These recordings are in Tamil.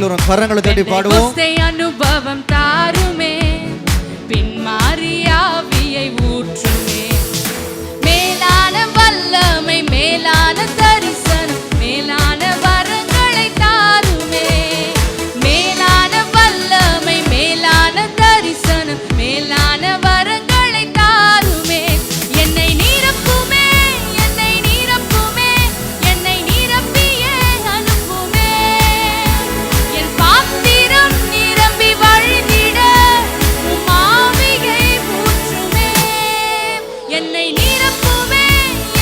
எல்லோரும் கரங்களை தட்டி பாடுவோம். அனுபவம் தாருமே, பின்மாறி ஆவியை ஊற்றுமே, மேலான வல்லமை, மேலான தரிசனம், மேலான வரங்களை தாருமே, மேலான வல்லமை, மேலான தரிசனம், மேலான வரங்களை தாருமே. என்னை நிரப்புமே, என்னை நிரப்புமே, என்னை நிரப்பியே அனுப்புமே. என் பாத்திரம் நிரம்பி வழிந்திட உம் ஆவியை ஊற்றுமே. என்னை நிரப்புமே,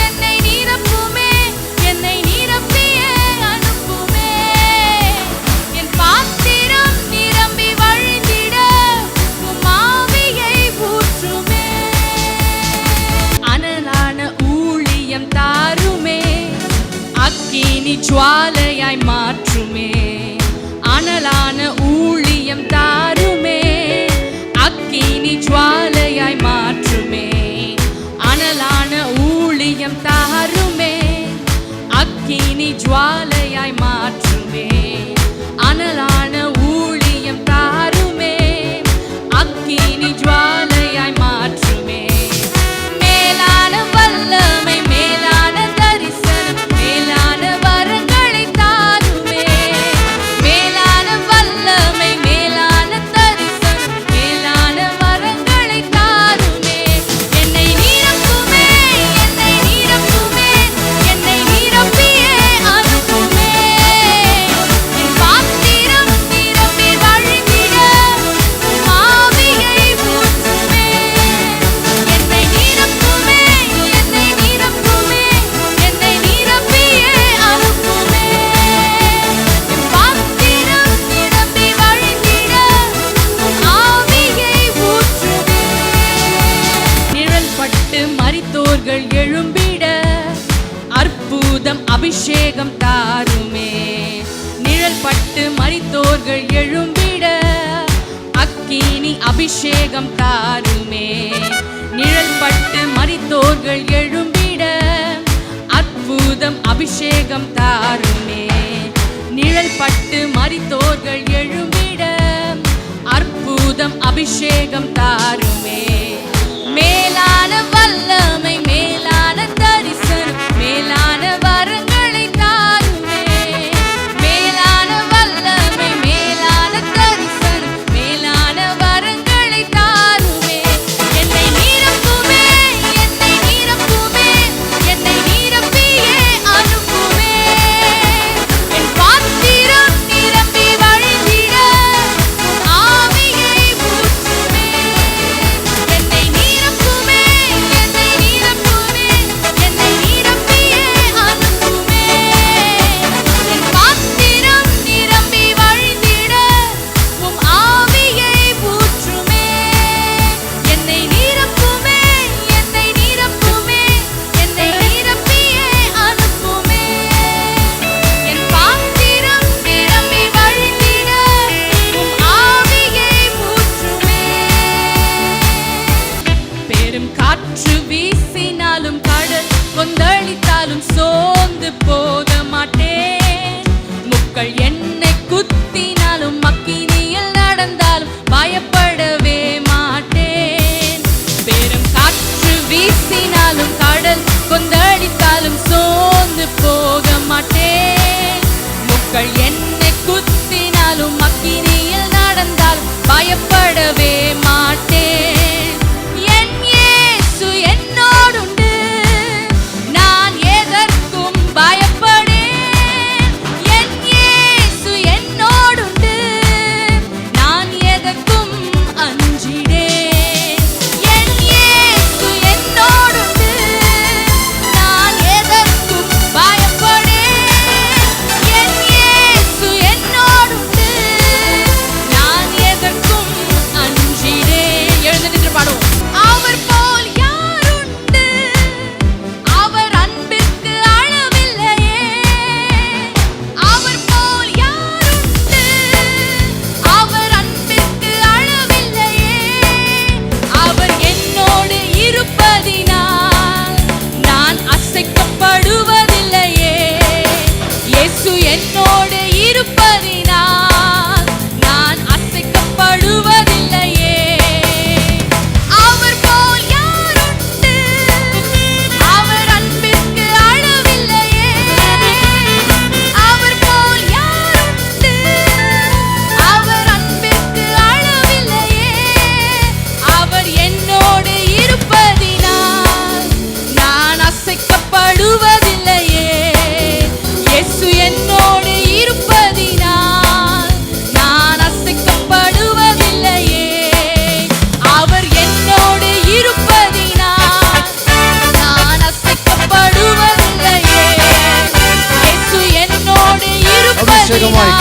என்னை நிரப்புமே, என்னை நிரப்பியே அனுப்புமே. என் பாத்திரம் நிரம்பி வழிந்திட உம் ஆவியை ஊற்றுமே. அனலான ஊழியம் தாருமே, அக்கினி ஜுவாலையாய் மாற்றுமே. அனலான ஊழியம் தாருமே, அக்கினி ஜுவாலையாய் மாற்றுமே. அனலான ஊழியம் தாருமே, அக்கினி ஜுவாலையாய் மாற்றுமே. அனலான ஊழியம் தாருமே, அக்கினி ஜுவாலையாய் மாற்றுமே. மேலான வல்லமை, மேலான தரிசனம், மேலான வரங்களை தாருமே. மேலான வல்லமை, மேலான தரிசனம், மேலான வரங்களை தாருமே. என்னை நிரப்புமே, என்னை நிரப்புமே, என்னை நிரப்பியே அனுப்புமே. என் பாத்திரம் நிரம்பி வழிந்திட உம் ஆவியை ஊற்றுமே. என்னை நிரப்புமே, என்னை நிரப்புமே, என்னை நிரப்பியே அனுப்புமே. என் பாத்திரம் நிரம்பி வழிந்திட உம் ஆவியை ஊற்றுமே. நிழல் பட்டு மரித்தோர்கள் எழும்பிட அற்புதம் அபிஷேகம் தாருமே. நிழல் பட்டு மரித்தோர்கள் எழும்பிட அக்கினி அபிஷேகம் தாருமே. நிழல் பட்டு மரித்தோர்கள் எழும்பிட அற்புதம் அபிஷேகம் தாருமே. நிழல் பட்டு மரித்தோர்கள் எழும்பிட அற்புதம் அபிஷேகம் தாருமே. மேலான வல்லமை, மேலான தரிசனம், மேலான வரங்களை தாருமே. மேலான வல்லமை, மேலான தரிசனம், மேலான வரங்களை தாருமே. என்னை நிரப்புமே, என்னை நிரப்புமே, என்னை நிரப்பியே அனுப்புமே. என் பாத்திரம் நிரம்பி வழிந்திட உம் ஆவியை ஊற்றுமே. என்னை நிரப்புமே, என்னை நிரப்புமே, என்னை நிரப்பியே அனுப்புமே. என் பாத்திரம் நிரம்பி வழிந்திட உம் ஆவியை ஊற்றுமே. என்னை நிரப்புமே, என்னை நிரப்புமே, என்னை நிரப்பியே அனுப்புமே. என் பாத்திரம் நிரம்பி வழிந்திட உம் ஆவியை ஊற்றுமே. பெரும் காற்று வீசினாலும் கடல் கொந்தளித்தாலும் சோர்ந்து போக மாட்டேன். முட்கள் என்னை குத்தினாலும் அக்கினியில் நடந்தாலும் பயப்படவே மாட்டேன். பெரும் காற்று வீசினாலும் கடல் கொந்தளித்தாலும் சோர்ந்து போக மாட்டேன். முட்கள் என்னை குத்தினாலும் அக்கினியில் நடந்தாலும் பயப்படவே மாட்டேன். என் இயேசு என்னோடுண்டு, நான் எதற்கும் பயப்படேன். என் இயேசு என்னோடுண்டு, நான் எதற்கும் அஞ்சிடேன். என் இயேசு என்னோடுண்டு, நான் எதற்கும் பயப்படேன். என் இயேசு என்னோடுண்டு, நான் எதற்கும் அஞ்சிடேன்.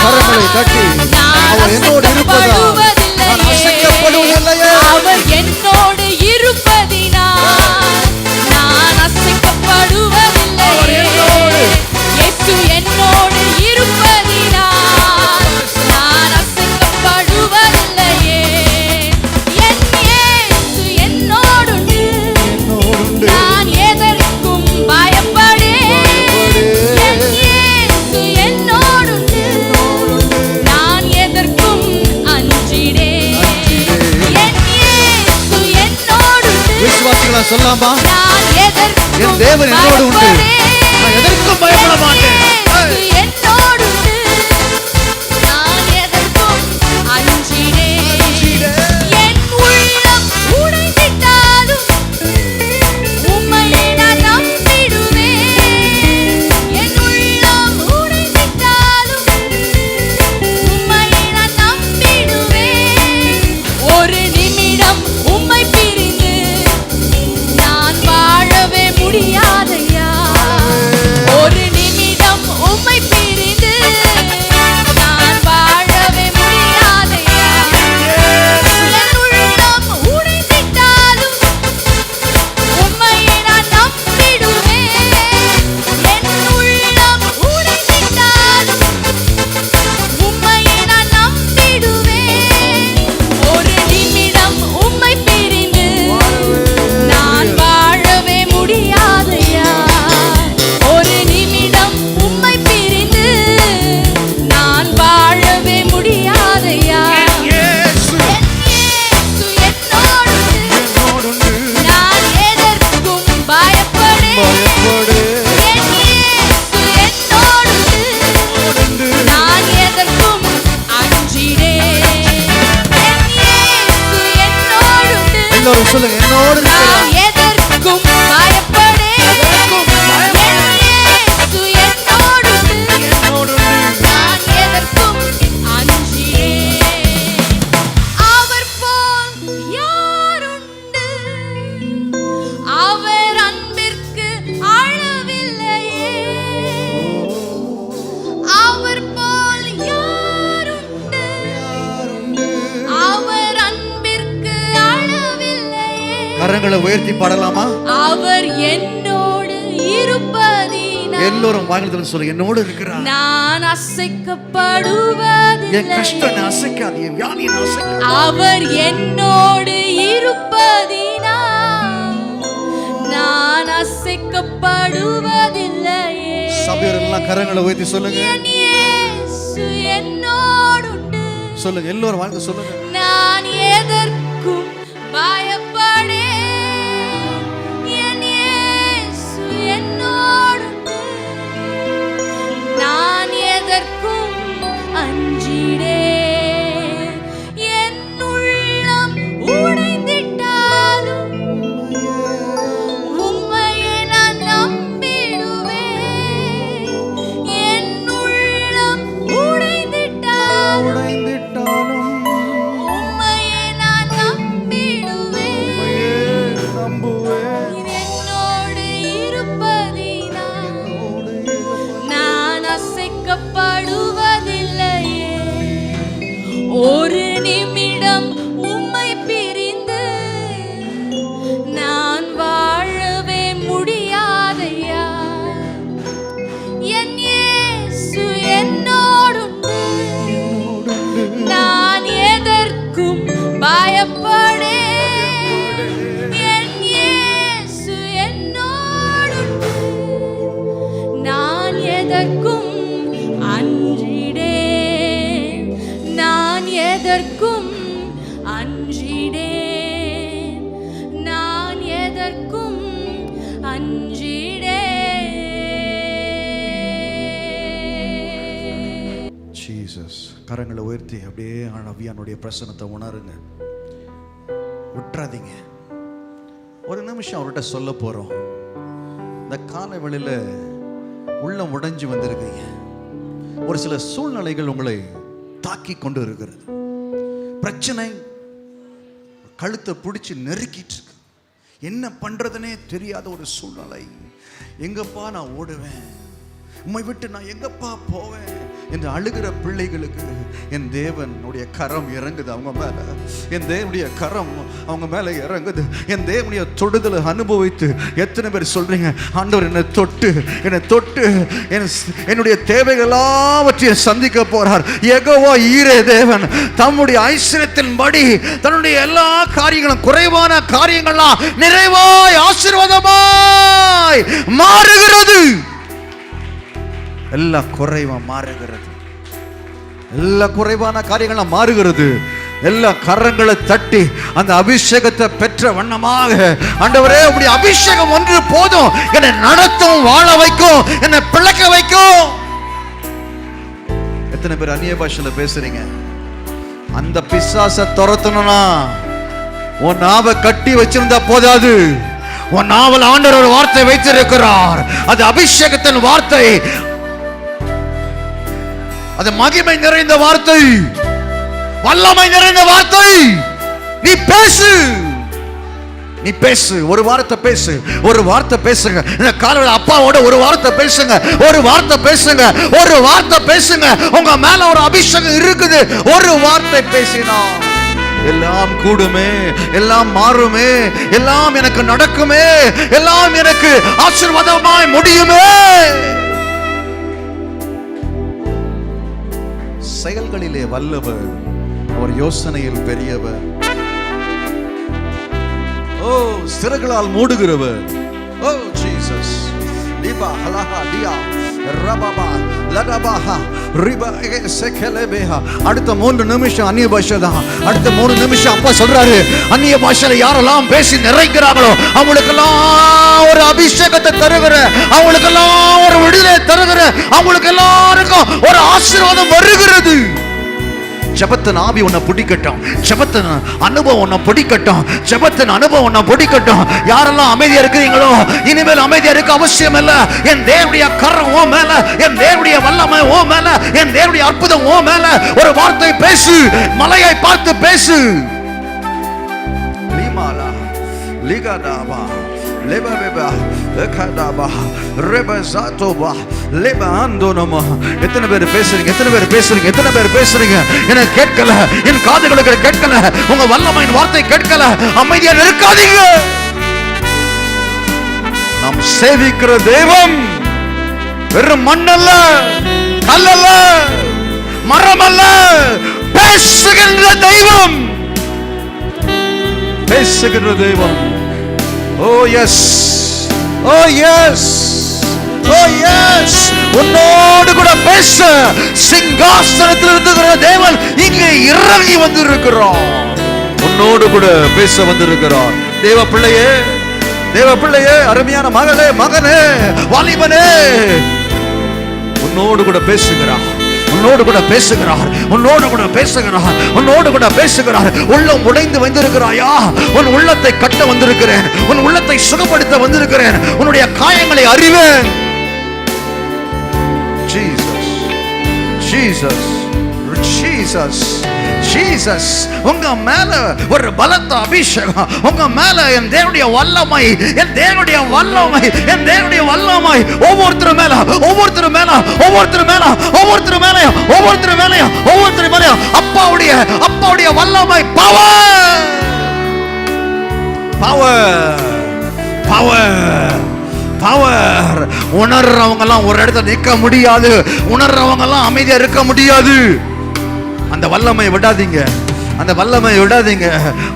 கரங்களை தட்டி அவர் என்னோடு இருப்பதால் நான் அசைக்கப்படுவதில்லையே. அவர் என்னோடு இருப்பதினால் நான் அசைக்கப்படுவதில்லையே. இயேசு என்னோடு இருப்பதினால் நான் அசைக்கப்படுவதில்லையே. என் இயேசு என்னோடுண்டு, நான் எதற்கும் பயப்படேன். என் இயேசு என்னோடுண்டு, நான் எதற்கும் அஞ்சிடேன். என் இயேசு என்னோடுண்டு, விசுவாசிகளா சொல்லாமா, நான் எதற்கும் என் தேவன் என்னோடு உண்டு, நான் எதற்கும் பயப்பட மாட்டேன். என்னோடுண்டு, நான் எதற்கும் அஞ்சிடேன். என் உள்ளம் உடைந்திட்டாலும் உம்மை நான் நம்பிடுவேன். என் உள்ளம் உடைந்திட்டாலும் உம்மை நான் நம்பிடுவேன். ஒரு நிமிடம் உம்மை பிரிந்து நான் வாழவே முடியாதையா. ஒரு நிமிடம் உம்மை பிரிந்து நான் வாழவே முடியாதையா. என் உள்ளம் உடைந்திட்டாலும் உம்மை நான் நம்பிடுவேன். என் உள்ளம் உடைந்திட்டாலும் உம்மை நான் நம்பிடுவேன். ஒரு நிமிடம் உம்மை பிரிந்து நான் வாழவே முடியாதையா. ஒரு நிமிடம் உம்மை பிரிந்து நான் வாழவே முடியாதையா. என் இயேசு என்னோடுண்டு, நான் எதற்கும் பயப்படேன். என் இயேசு என்னோடுண்டு, நான் எதற்கும் அஞ்சிடேன். என் இயேசு என்னோடுண்டு, எல்லோரும் சொல்லுங்க, என்னோடு நான் எதற்கும் பயப்படேன். என் இயேசு என்னோடுண்டு, நான் எதற்கும் அஞ்சிடேன். அவர் போல் யாருண்டு, அவர் அன்பிற்கு அளவில்லையே. அவர் போல் யாருண்டு, அவர் அன்பிற்கு அளவில்லையே. கரங்களை உயர்த்தி பாடலாமா? அவர் என்னோடு இருப்பதினால் எல்லோரும் வாங்கி சொல்லுங்க, என்னோடு இருக்கிறார். நான் அசைக்கப்படுவதில்லை. என் கஷ்டம் அசைக்காது, என் வியாதி அசைக்காது. அவர் என்னோடு இருப்பதினால் நான் அசைக்கப்படுவதில்லையே. சபையோரெல்லாம் கரங்களை உயர்த்தி சொல்லுங்க, என் இயேசு என்னோடுண்டு, சொல்லுங்க, எல்லோரும் வாங்க சொல்லுங்க. நான் எதற்கும் பயப்படேன். என் இயேசு என்னோடுண்டு, நான் எதற்கும் அஞ்சிடேன். என் உள்ளம் உடைந்திட்டாலும் உம்மையே நான் நம்பிடுவேன். என் உள்ளம் உடைந்திட்டாலும் உம்மையே நான் நம்பிடுவேன். என்னோடு இருப்பதினால் நான் அசைக்கப்படுவதில்லையே. ஒரு நிமிடம் உம்மை பிரிந்து நான் வாழவே முடியாதையா. என் இயேசு என்னோடுண்டு, நான் எதற்கும் பயப்படேன். என் இயேசு என்னோடுண்டு, நான் எதற்கும் அஞ்சிடேன். நான் எதற்கும் அஞ்சிடேன். நான் எதற்கும் அஞ்சிடேன். ஜீசஸ். கரங்களை உயர்த்தி அப்படியே ஆவியானுடைய பிரசன்னத்தை உணருங்க, விட்டுறாதீங்க. ஒரு நிமிஷம் அவர்கிட்ட சொல்ல போறோம். இந்த காலை வேளையில உள்ளம் உடைஞ்சு வந்திருக்கீங்க. ஒரு சில சூழ்நிலைகள் உங்களை தாக்கி கொண்டு இருக்கிறது. பிரச்சனை கழுத்தை பிடிச்சி நெருக்கிட்டு இருக்கு. என்ன பண்றதுனே தெரியாத ஒரு சூழ்நிலை. எங்கப்பா நான் ஓடுவேன், உம்மை விட்டு நான் எங்கப்பா போவேன், என்று அழுகிற பிள்ளைகளுக்கு என் தேவனுடைய கரம் இறங்குது அவங்க மேல. என் தேவனுடைய கரம் அவங்க மேல இறங்குது. என் தேவனுடைய தொடுதலை அனுபவித்து எத்தனை பேர் சொல்றீங்க, ஆண்டவர் என்னை தொட்டு என்னுடைய தேவைகள் எல்லாவற்றையும் சந்திக்க போறார். யெகோவா ஈரே தேவன் தம்முடைய ஐஸ்வரியத்தின்படி தன்னுடைய எல்லா காரியங்களும், குறைவான காரியங்கள்லாம் நிறைவாய் ஆசீர்வாதமாய் மாறுகிறது. எல்லாம் குறைவா மாறுகிறது. எல்லா குறைவான காரியங்கள்லாம் மாறுகிறது. எல்லா கரங்களை தட்டி அந்த அபிஷேகத்தை பெற்ற வண்ணமாக, ஆண்டவரே உம்முடைய அபிஷேகம் ஒன்று போதும், என்னை நடத்தும், வாழ வைக்கும், என்னை பிழைக்க வைக்கும். எத்தனை பேர் அந்நிய பாஷையில பேசுறீங்க? அந்த பிசாசை துரத்தணும்னா உன் நாவை கட்டி வச்சிருந்தா போதாது. உன் நாவல் ஆண்டவர் ஒரு வார்த்தை வைத்திருக்கிறார். அது அபிஷேகத்தின் வார்த்தை, அது மகிமை நிறைந்த வார்த்தை, வல்லமை நிறைந்த வார்த்தை. நீ பேசு, நீ பேசு, ஒரு வார்த்தை பேசு, ஒரு வார்த்தை பேசுங்க. இந்த காலையில அப்பாவோட ஒரு வார்த்தை பேசுங்க, ஒரு வார்த்தை பேசுங்க, ஒரு வார்த்தை பேசுங்க. உங்க மேல ஒரு அபிஷேகம் இருக்குது. ஒரு வார்த்தை பேசினா எல்லாம் கூடுமே, எல்லாம் மாறுமே, எல்லாம் எனக்கு நடக்குமே, எல்லாம் எனக்கு ஆசீர்வாதமாய் முடியுமே. செயல்களிலே வல்லவர், அவர் யோசனையில் பெரியவர். ஓ சிறகுகளால் மூடுகிறவர். ஓ ஜீசஸ் லிபா ஹலஹா டியா ரபபா லடபாஹா ரிபா எசெகலபேஹா. அடுத்த 3 நிமிஷம் அந்நிய பாஷை தான். அடுத்த 3 நிமிஷம் அப்பா சொல்றாரு, அந்நிய பாஷையில யாரெல்லாம் பேசி நிறைக்கிறாங்களோ அவங்களுக்கெல்லாம் ஒரு அபிஷேகத்தை தருகிற, அவங்களுக்கெல்லாம் ஒரு விடுதலை தருகிற, அவங்களுக்கு எல்லாருக்கும் ஒரு ஆசீர்வாதம் வருகிறது. ஜெபத்தின் ஆவி உன்னை பிடிக்கட்டும், ஜெபத்தின் அனுபவம் உன்னை பிடிக்கட்டும், ஜெபத்தின் அனுபவம் உன்னை பிடிக்கட்டும். யாரெல்லாம் அமைதியா இருக்கிறீங்களோ இனிமேல் அமைதியா இருக்க அவசியம் இல்ல. என் தேவனுடைய கரம் ஓ மேல, என் தேவனுடைய வல்லமை ஓ மேல, என் தேவனுடைய அற்புதம் ஓ மேல. ஒரு வார்த்தை பேசு, மலையை பார்த்து பேசு. லிமாலா லிகடாபா லெபபெபா லெகடாபா ரெபஸாதோபா லெபாந்தோனமா. எத்தனை பேர் பேசுறீங்க? எத்தனை பேர் பேசுறீங்க? எத்தனை பேர் பேசுறீங்க? எனக்கு கேட்கல, என் காதுகளுக்கு கேட்கல, உங்க வல்லமையின் வார்த்தை கேட்கல. அமைதியா இருக்காதீங்க. நாம் சேவிக்கிற தெய்வம் வெறும் மண்ணல்ல, கல்லல்ல, மரம் அல்ல, பேசுகின்ற தெய்வம், பேசுகின்ற தெய்வம். Oh yes, oh yes, oh yes. உன்னோடு கூட பேச சிங்காசனத்தில் இருக்கிற தேவன் இங்கே இறங்கி வந்திருக்கிறார். உன்னோடு கூட பேச வந்திருக்கிறார். தேவ பிள்ளையே, தேவ பிள்ளையே, அருமையான மகளே, மகனே, வாலிபனே, உன்னோடு கூட பேசுகிறார், உன்னோடு கூட பேசுகிறார், உன்னோடு கூட பேசுகிறார், உன்னோடு கூட பேசுகிறார். உள்ளம் உடைந்து வந்திருக்கிறாயா? உன் உள்ளத்தை கட்ட வந்திருக்கிறேன், உன் உள்ளத்தை சுகப்படுத்த வந்திருக்கிறேன், உன்னுடைய காயங்களை அறிவேன். Jesus, Jesus, Jesus, Jesus. உங்க மேல ஒரு பலத்த அபிஷேகம், உங்க மேல என் தேவனுடைய வல்லமை, என் தேவனுடைய வல்லமை, என் தேவனுடைய வல்லமை ஒவ்வொருத்தர் மேல, ஒவ்வொருத்தர் மேல, ஒவ்வொருத்தர் மேல, ஒவ்வொருத்தர் மேல, ஒவ்வொருத்தர் மேல, ஒவ்வொருத்தர் மேல அப்பாவுடைய, அப்பாவுடைய வல்லமை. Power, power, power, power. உணர்றவங்க எல்லாம் ஒரு இடத்துல நிற்க முடியாது, உணர்றவங்க எல்லாம் அமைதியா இருக்க முடியாது. அந்த வல்லமையை விடாதீங்க, அந்த வல்லமையை விடாதீங்க,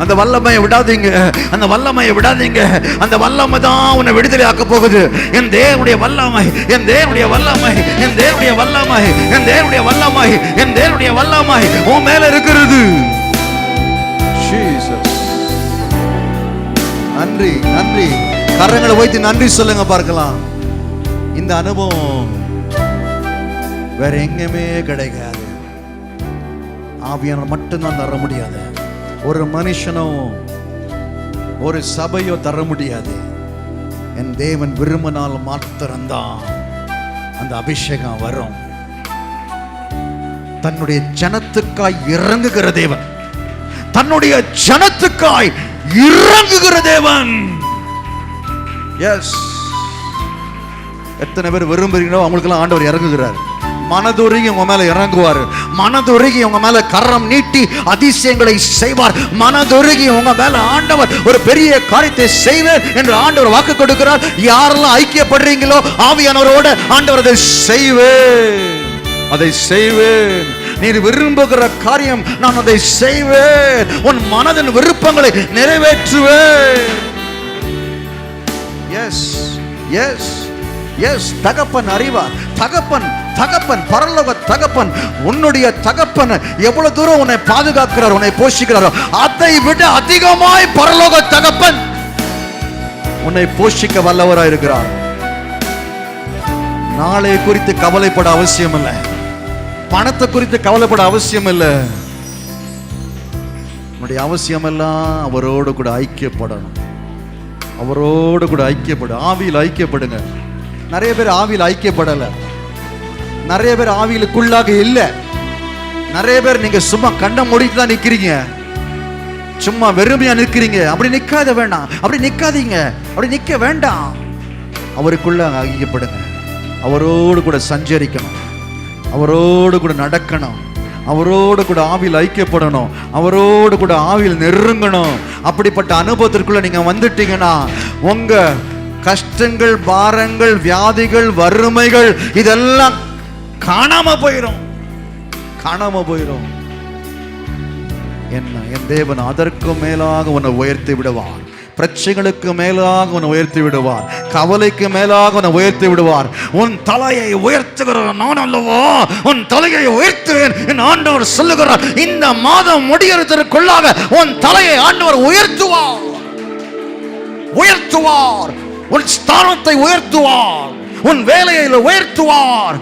அந்த வல்லமையை விடாதீங்க, அந்த வல்லமையை விடாதீங்க. அந்த வல்லமை தான் உன்னை விடுதலை ஆக்க போகுது. என் தேவனுடைய வல்லமை, என் தேவனுடைய வல்லமை, என் தேவனுடைய வல்லமை, என் தேவனுடைய வல்லமை, என் தேவனுடைய வல்லமை உன் மேல இருக்கிறது. நன்றி, நன்றி. கரங்களை வைத்து நன்றி சொல்லுங்க பார்க்கலாம். இந்த அனுபவம் வேற எங்கேயுமே கிடைக்காது. ஆவியானவர் மட்டும்தான் தர முடியாது. ஒரு மனுஷனோ ஒரு சபையோ தர முடியாது. என் தேவன் விரும்பினால் மாத்திரம்தான் அந்த அபிஷேகம் வரும். தன்னுடைய ஜனத்துக்காய் இறங்குகிற தேவன், தன்னுடைய ஜனத்துக்காய் இறங்குகிற தேவன். எஸ், எத்தனை பேர் விரும்புகிறீங்களோ அவங்களுக்கெல்லாம் ஆண்டவர் இறங்குகிறார். மனதுருகி உங்க மேல இறங்குவார். மனதுருகி உங்க மேல கரம் நீட்டி அதிசயங்களை செய்வார். மனதுருகி உங்க மேல ஆண்டவர் ஒரு பெரிய காரியத்தை செய்வார் என்று ஆண்டவர் வாக்கு கொடுக்கிறார். யாரெல்லாம் ஐக்கியப்படுறீங்களோ ஆவியானவரோட ஆண்டவர் அதை செய்வேன், அதை செய்வேன். நீர் விரும்புகிற காரியம் நான் அதை செய்வேன். உன் மனதின் விருப்பங்களை நிறைவேற்றுவேன். Yes yes yes. தகப்பன் அறிவார். தகப்பன் பரலோக தகப்பன், உன்னுடைய தகப்பன் எவ்வளவு தூரம் உன்னை பாதுகாக்கிறார், உன்னை போஷிக்கிறாரோ அதை விட அதிகமாய் பரலோக தகப்பன் உன்னை போஷிக்க வல்லவராய் இருக்கிறார். நாளை குறித்து கவலைப்பட அவசியம் இல்லை. பணத்தை குறித்து கவலைப்பட அவசியம் இல்லை. உன்னுடைய அவசியம் எல்லாம் அவரோடு கூட ஐக்கியப்படணும். அவரோடு கூட ஐக்கியப்படு. ஆவியில் ஐக்கியப்படுங்க. நிறைய பேர் ஆவியில் ஐக்கியப்படலை. நிறைய பேர் ஆவியிலுக்குள்ளாக இல்லை. நிறைய பேர் நீங்க சும்மா கண்ணை மூடிட்டு தான் நிக்கிறீங்க. சும்மா வெறுமையா நிற்கிறீங்க. அப்படி நிக்காத வேண்டாம். அப்படி நிக்காதீங்க. அப்படி நிக்க வேண்டாம். அவருக்குள்ள ஐக்கியப்படுங்க. அவரோடு கூட சஞ்சரிக்கணும். அவரோடு கூட நடக்கணும். அவரோடு கூட ஆவியில் ஐக்கியப்படணும். அவரோடு கூட ஆவியில் நெருங்கணும். அப்படிப்பட்ட அனுபவத்திற்குள்ள நீங்க வந்துட்டீங்கன்னா உங்க கஷ்டங்கள், பாரங்கள், வியாதிகள், வறுமைகள் இதெல்லாம் காணாம போயிடும். காணாம போயிடும். என்ன என் தேவன் அதற்கு மேலாக உன்னை உயர்த்தி விடுவார். பிரச்சனைகளுக்கு மேலாக உன்னை உயர்த்தி விடுவார். கவலைக்கு மேலாக உன்னை உயர்த்தி விடுவார். உன் தலையை உயர்த்துகிற நான் அல்லவா உன் தலையை உயர்த்துவேன் என் ஆண்டவர் சொல்லுகிறார். இந்த மாதம் முடியறதற்குள்ளாக உன் தலையை ஆண்டவர் உயர்த்துவார். உயர்த்துவார். உன் ஸ்தானத்தை உயர்த்துவார். உன் வேலையை உயர்த்துவார்.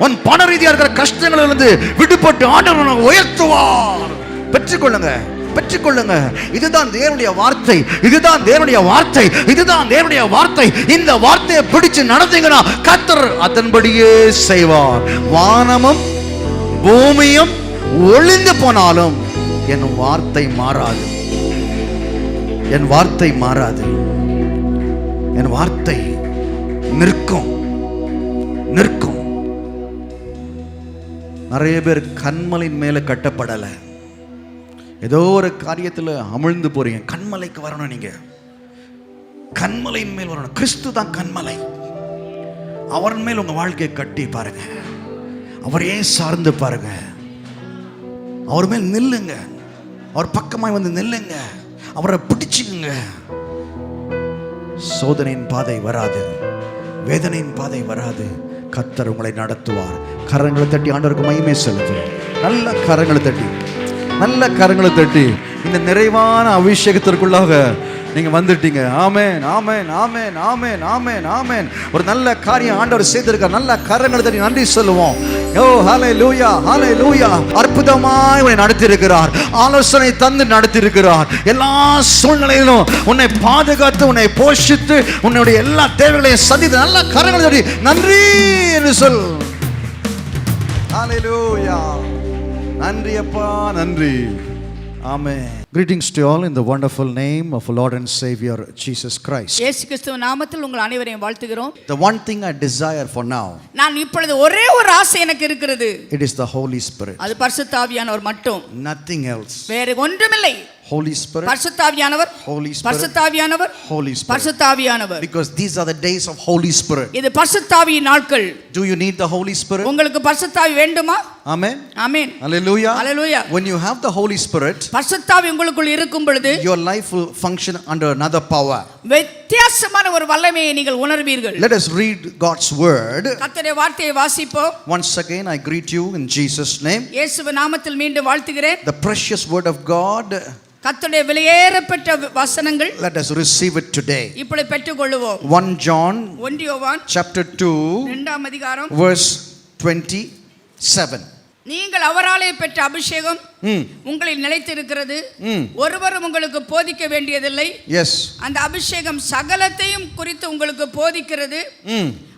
உன் பண ரீதியாக இருக்கிற கஷ்டங்களிலிருந்து விடுபட்டு ஆண்டவர் உயர்த்துவார். பெற்றுக்கொள்ளுங்க, பெற்றுக்கொள்ளுங்க. இதுதான் தேவனுடைய வார்த்தை. இதுதான் தேவனுடைய வார்த்தை. இதுதான் தேவனுடைய வார்த்தை. இந்த வார்த்தையை பிடிச்சு நடந்தீங்கன்னா கர்த்தர் அதன்படியே செய்வார். வானமும் பூமியும் ஒளிந்து போனாலும் என் வார்த்தை மாறாது. என் வார்த்தை மாறாது. என் வார்த்தை நிற்கும், நிற்கும். நிறைய பேர் கண்மலையின் மேல கட்டப்படலை. ஏதோ ஒரு காரியத்தில் அமிழ்ந்து போறீங்க. கண்மலைக்கு வரணும். நீங்க கண்மலையின் மேல் வரணும். கிறிஸ்து தான் கண்மலை. அவர் மேல் உங்க வாழ்க்கையை கட்டி பாருங்க. அவரையே சார்ந்து பாருங்க. அவர் மேல் நில்லுங்க. அவர் பக்கமாய் வந்து நில்லுங்க. அவரை பிடிச்சுங்க. சோதனையின் பாதை வராது. வேதனையின் பாதை வராது. கர்த்தர் உங்களை நடத்துவார். கரங்களை தட்டி ஆண்டவருக்கு மகிமை செலுத்து. நல்ல கரங்களை தட்டி, நல்ல கரங்களை தட்டி இந்த நிறைவான அபிஷேகத்திற்குள்ளாக நீங்க வந்துட்டீங்க. ஆமென், ஆமென், ஆமென், ஆமென், ஆமென், ஆமென். ஒரு நல்ல காரியம் ஆண்டவர் செய்திருக்கார். நல்ல கரங்களை தட்டி நன்றி சொல்லுவோம். ஓ ஹல்லேலூயா, ஹல்லேலூயா. அற்புதமாய் உன்னை நடத்தி இருக்கிறார். ஆலோசனை தந்து நடத்தி இருக்கிறார். எல்லா சூழ்நிலையிலும் உன்னை பாதுகாத்து, உன்னை போஷித்து, உன்னுடைய எல்லா தேவைகளையும் சந்தித்து நல்ல கரங்களை தட்டி நன்றி என்று சொல். ஹல்லேலூயா. நன்றி அப்பா, நன்றி. Amen. Greetings to you all in the wonderful name of Lord and Savior Jesus Christ. இயேசு கிறிஸ்துவின் நாமத்தில் உங்கள் அனைவரையும் வாழ்த்துகிறோம். The one thing I desire for now, நான் இப்பொழுது ஒரே ஒரு ஆசை எனக்கு இருக்கிறது. it is the Holy Spirit. அது பரிசுத்த ஆவியானவர் மட்டும். Nothing else. வேறு ஒன்றுமில்லை. Holy Spirit, பரிசுத்த ஆவியானவர், Holy Spirit, பரிசுத்த ஆவியானவர், Holy Spirit. பரிசுத்த ஆவியானவர். Because these are the days of Holy Spirit. இது பரிசுத்த ஆவியின் நாட்கள். Do you need the Holy Spirit? உங்களுக்கு பரிசுத்த ஆவி வேண்டுமா? Amen. Amen. Hallelujah. Hallelujah. When you have the Holy Spirit, பரிசுத்த ஆவி உங்களுக்குள் இருக்கும் பொழுது your life will function under another power. வித்தியாசமான ஒரு வல்லமையை நீங்கள் உணர்வீர்கள். Let us read God's word. கர்த்தருடைய வார்த்தையை வாசிப்போம். Once again I greet you in Jesus' name. இயேசுவின் நாமத்தில் மீண்டும் வாழ்த்துகிறேன். The precious word of God, கர்த்தருடைய விலையேறப்பட்ட வசனங்கள், let us receive it today. இப்பொழுது பெற்றுக்கொள்வோம். 1 John 1 யோவான் chapter 2 2ஆம் அதிகாரம் verse 27. நீங்கள் அவராலே பெற்ற அபிஷேகம் உங்களில் நிலைத்திருக்கிறது. ஒருவரும் உங்களுக்கு போதிக்க வேண்டியதில்லை. Yes. அந்த அபிஷேகம் சகலத்தையும் குறித்து உங்களுக்கு போதிக்கிறது.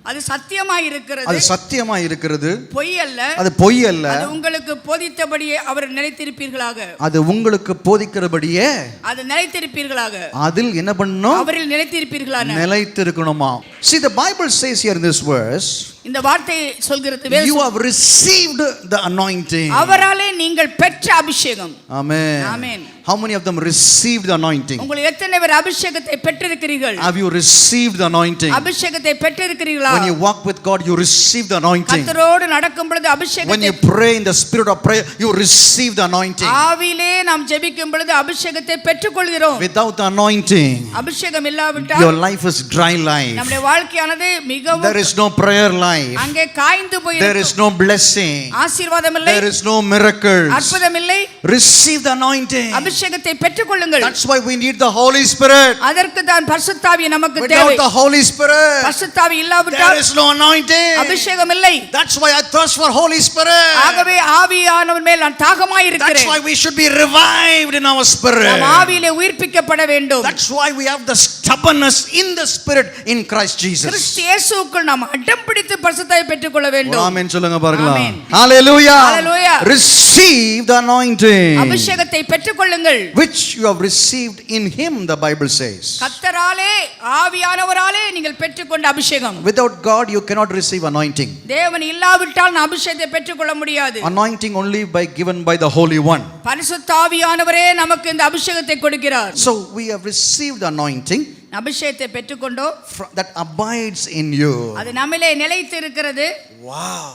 அது சத்தியமாய் இருக்கிறது, அது சத்தியமாய் இருக்கிறது, பொய் அல்ல, அது பொய் அல்ல, அது உங்களுக்கு போதித்தபடியே அவர் நிலைத்திருப்பீர்களாக, அது உங்களுக்கு போதிக்கிறபடியே அது நிலைத்திருப்பீர்களாக, அதில் என்ன பண்ணணும், அவரில் நிலைத்திருப்பீர்களாக, நிலைத்திருக்கணுமா. See, the Bible says here in this verse, இந்த வார்த்தை சொல்கிறது, you have received the anointing. அவராலே நீங்கள் பெற்ற அபிஷேகம். Amen. Amen. How many of them received the anointing? உங்களுக்கு எத்தனை பேர் அபிஷேகத்தை பெற்றிருக்கிறீர்கள்? Have you received the anointing? அபிஷேகத்தை பெற்றிருக்கிறீர்களா? When you walk with God, you receive the anointing. கர்த்தரோடு நடக்கும் பொழுது அபிஷேகத்தை, when you pray in the spirit of prayer, you receive the anointing. ஆவியிலே நாம் ஜெபிக்கும் பொழுது அபிஷேகத்தை பெற்றுக்கொள்கிறோம். Without the anointing, அபிஷேகம் இல்லாவிட்டால் your life is dry life. நம்முடைய வாழ்க்கையானது மிகவும், there is no prayer life, அங்கே காய்ந்து போய், there is no blessing, ஆசீர்வாதம் இல்லை, there is no miracles. அற்புதம் இல்லை. Receive the anointing. அபிஷேகத்தை பெற்றுக்கொள்ளுங்கள். That's why we need the Holy Spirit. அதற்கு தான் பரிசுத்த ஆவி நமக்கு தேவை. Without the Holy Spirit, பரிசுத்த ஆவி இல்லாவிட்டால் there is no anointing. அபிஷேகம் இல்லை. That's why I thirst for Holy Spirit. ஆகவே ஆவியானவர் மேல் நான் தாகமாய் இருக்கிறேன். That's why we should be revived in our spirit. நாம் ஆவியிலே உயிர்ப்பிக்கப்பட வேண்டும். That's why we have the stubbornness in the spirit in Christ Jesus. கிறிஸ்து இயேசுவுக்குள் நாம் அடம் பிடித்து பரிசுத்த ஆவியை பெற்றுக்கொள்ள வேண்டும். ஆமென் சொல்லுங்க பார்க்கலாம். ஆமென். Hallelujah. Hallelujah. Receive the anointing அபிஷேகத்தை பெற்றுக்கொள்ளுங்கள். which you have received in him, the Bible says. கர்த்தராலே ஆவியானவராலே நீங்கள் பெற்றுக்கொண்ட அபிஷேகம். Without God you cannot receive anointing. தேவன் இல்லாவிட்டால் நாம் அபிஷேகத்தை பெற்றுக்கொள்ள முடியாது. Anointing only by given by the Holy One. பரிசுத்த ஆவியானவரே நமக்கு இந்த அபிஷேகத்தை கொடுக்கிறார். So we have received the anointing அபிஷேகத்தை பெற்றுக்கொண்டோம், that abides in you. அது நம்மிலே நிலைத்து இருக்கிறது. Wow,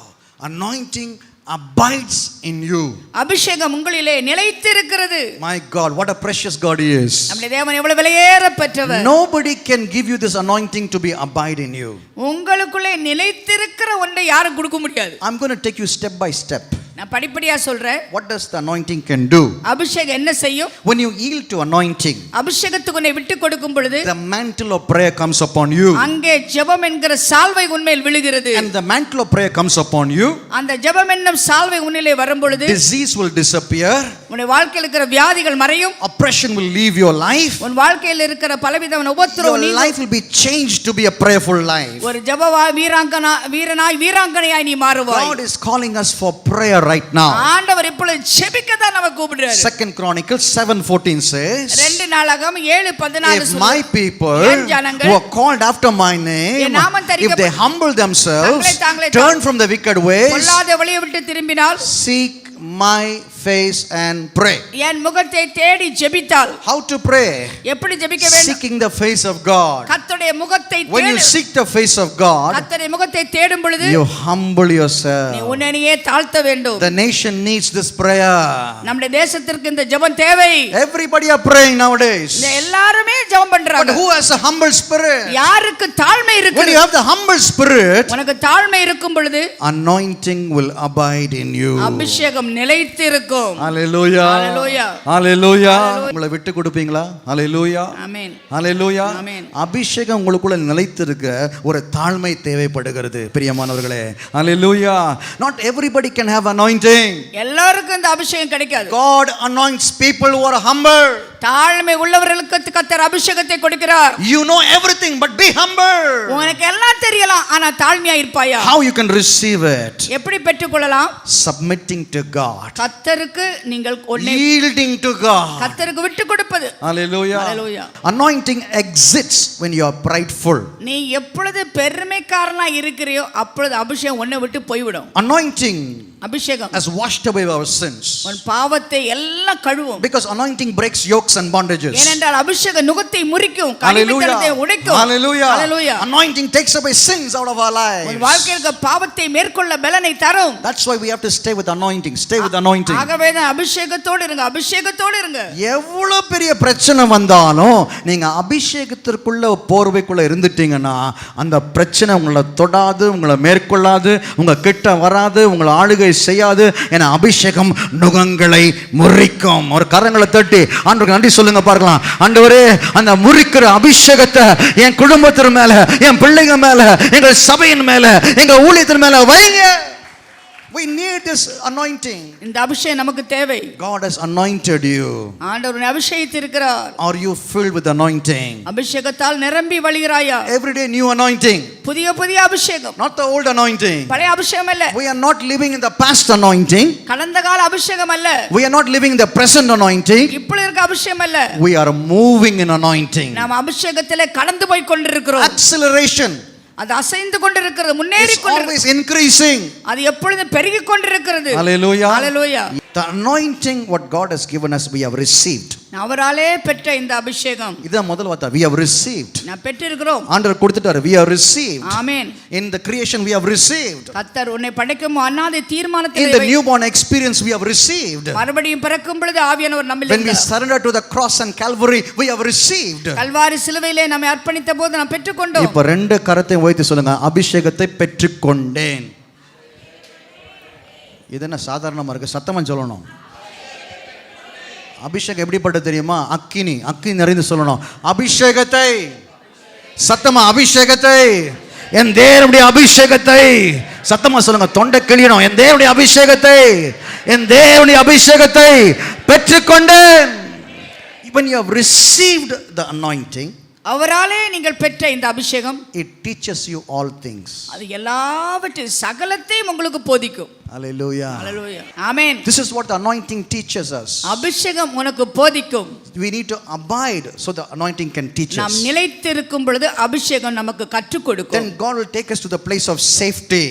anointing abides in you. அபிஷேகம் உங்களிலே நிலைத்து இருக்கிறது. My God, what a precious God he is. நம்முடைய தேவன் எவ்வளவு விலையேற பெற்றவர். Nobody can give you this anointing to be abide in you. உங்களுக்குள்ளே நிலைத்திருக்கிற ஒன்றை யாரும் கொடுக்க முடியாது. I'm going to take you step by step. நான் படிப்படியா சொல்றேன். What does the anointing can do? அபிஷேகம் என்ன செய்யும்? When you yield to anointing, அபிஷேகத்துக்கு உன்னை விட்டு கொடுக்கும் பொழுது the mantle of prayer comes upon you. அங்கே ஜெபம் என்கிற சால்வை உன்மேல் விழுகிறது. And the mantle of prayer comes upon you. அந்த ஜெபம் என்னும் சால்வை உன்னிலே வரும் பொழுது Disease will disappear. உன்னுடைய வாழ்க்கையில் இருக்கிற வியாதிகள் மறையும். Oppression will leave your life. உன் வாழ்க்கையில் இருக்கிற பலவிதமான உபத்திரவம் Your நீங்கும். life will be changed to be a prayerful life. ஒரு ஜெபவாய் வீராங்கனையாய் நீ மாறுவாய். God is calling us for prayer right now. ஆண்டவர் இப்பொழுது ஜெபிக்க தான் நமக்கு கூப்பிடுறாரு. 2 Chronicles 7:14 says, 2 நாளாகமம் 7:14 if my people என் ஜனங்கள் who are called after my name, என் நாமம் if they humble themselves, turn from the wicked ways, பொல்லாத வழியை விட்டு திரும்பினால், seek my face and pray. என் முகத்தை தேடி ஜெபித்தால். How to pray? எப்படி ஜெபிக்க வேண்டும்? Seeking the face of God. கர்த்தருடைய முகத்தை When you தேடு. seek the face of God, கர்த்தருடைய முகத்தை தேடும் பொழுது you humble yourself. நீ உன்னையே தாழ்த்த வேண்டும். The nation needs this prayer. நம்முடைய தேசத்திற்கு இந்த ஜெபம் தேவை. Everybody are praying nowadays. எல்லாரும் ஜெபம் பண்றாங்க. But who has a humble spirit? யாருக்கு தாழ்மை இருக்கு? When you have the humble spirit, உனக்கு தாழ்மை இருக்கும் பொழுது anointing will abide in you. அபிஷேகம் நிலைத்து இருக்கும். Hallelujah. Hallelujah. Hallelujah. உங்களை விட்டு கொடுப்பீங்களா? Hallelujah. ஆமென். Hallelujah. ஆமென். அபிஷேகம் உங்களுக்குள்ள நிலைத்திருக்க ஒரு தாழ்மை தேவைப்படுகிறது பிரியமானவர்களே. Hallelujah. Not everybody can have anointing. எல்லாருக்கும் இந்த அபிஷேகம் கிடைக்காது. God anoints people who are humble. தாழ்மை உள்ளவர்களுக்கு கர்த்தர் அபிஷேகத்தை கொடுக்கிறார். You know everything but be humble. உனக்கு எல்லாம் தெரியலாம், ஆனா தாழ்மையா இருப்பாயா? How you can receive it? எப்படி பெற்றுக்கொள்ளலாம்? Submitting to God. கர்த்தருக்கு நீங்கள் Yielding to God. கர்த்தருக்கு விட்டு கொடுப்பது. Hallelujah. Hallelujah. Anointing exits when you are prideful. நீ எப்பொழுது பெருமைக்காரனா இருக்கிறியோ அப்பொழுது அபிஷேகம் உன்னை விட்டு போய்விடும். Anointing அபிஷேகம் has washed away our sins. உன் பாவத்தை எல்லாம் கழுவும். Because anointing breaks yokes and bondages. ஏனென்றால் அபிஷேகம் நுகத்தை முறிக்கும், Hallelujah. கடினத்தை உடைக்கும். Hallelujah. Hallelujah. Anointing takes away sins out of our lives. உன் வாழ்க்கையில பாவத்தை மேற்கொள்ள பலனை தரும். That's why we have to stay with anointing. Stay with anointing. ஆகவே தான் அபிஷேகத்தோடு இருங்க, அபிஷேகத்தோடு இருங்க. எவ்வளவு பெரிய பிரச்சனை வந்தாலும் நீங்க அபிஷேகத்திற்குள்ள போர்வைக்குள்ள இருந்துட்டீங்கன்னா அந்த பிரச்சனை உங்களை தொடாது, உங்களை மேற்கொள்ளாது, உங்க கிட்ட வராது, உங்களை ஆளுகை செய்யாது. என அபிஷேகம் நுகங்களை முறிக்கும். ஒரு கரங்களை தட்டி ஆண்டவருக்கு நன்றி சொல்லுங்க பார்க்கலாம். ஆண்டவரே, அந்த முறிக்கிற அபிஷேகத்தை என் குடும்பத்தின் மேல, என் பிள்ளைங்க மேல, எங்கள் சபையின் மேல, எங்க ஊழியத்தின் மேல வைங்க. We need this anointing. இந்த அபிஷேகம் நமக்கு தேவை. God has anointed you. ஆண்டவர் உன்னை அபிஷேகித்திருக்கிறார். Are you filled with anointing? அபிஷேகத்தால் நிரம்பி வழிகிறாயா? Every day new anointing. புதிய புதிய அபிஷேகம். Not the old anointing. பழைய அபிஷேகம் அல்ல. We are not living in the past anointing. கடந்த கால அபிஷேகம் அல்ல. We are not living in the present anointing. இப்போ இருக்க அபிஷேகம் அல்ல. We are moving in anointing. நாம் அபிஷேகத்திலே கடந்து போய் கொண்டிருக்கிறோம். Acceleration. அது அசைந்து கொண்டிருக்கிறது, முன்னேறி கொண்டிருக்கிறது. It's always increasing. அது எப்பொழுதும் பெருகிக் கொண்டிருக்கிறது. Hallelujah. Hallelujah. The anointing what God has given us we have received. அவராலே பெற்ற இந்த அபிஷேகம். இத முதல் வார்த்தை we have received. நான் பெற்றிருக்கிறோம். ஆண்டவர் கொடுத்துட்டாரு we have received. Amen. In the creation we have received. கர்த்தர் உன்னை படைக்கும் அநாதை தீர்மானத்திலே In the newborn experience we have received. மறுபடியும் பிறக்கும் பொழுது ஆவியானவர் நம்மில் When we surrender to the cross and Calvary we have received. Kalvari சிலுவையிலே நம்மை அர்ப்பணித்த போது நாம் பெற்றுக்கொண்டோம். இப்போ ரெண்டு கரத்தை உயர்த்தி சொல்லுங்க அபிஷேகத்தை பெற்றுக்கொண்டேன். இது என்ன சாதாரணமா இருக்கு? சத்தமா சொல்லணும். அபிஷேகம் எப்படிப்பட்டது தெரியுமா? அக்கினி நிறைந்து சொல்லணும். அபிஷேகத்தை சத்தமா அபிஷேகத்தை என் தேவனுடைய அபிஷேகத்தை சத்தமா சொல்லுங்க. தொண்டை கிளியணும். என் தேவனுடைய அபிஷேகத்தை பெற்றுக்கொண்டேன். When you have received the anointing, அவராலே நீங்கள் பெற்ற இந்த அபிஷேகம் it teaches you all things. அது எல்லாவற்றையும் சகலத்தையும் உங்களுக்கு போதிக்கும். Hallelujah. Hallelujah. Amen. This is what the anointing teaches us. அபிஷேகம் உனக்கு போதிக்கும். We need to abide so the anointing can teach us. நாம் நிலைத்திருக்கும் பொழுது அபிஷேகம் நமக்கு கற்றுக் கொடுக்கும். Then God will take us to the place of safety.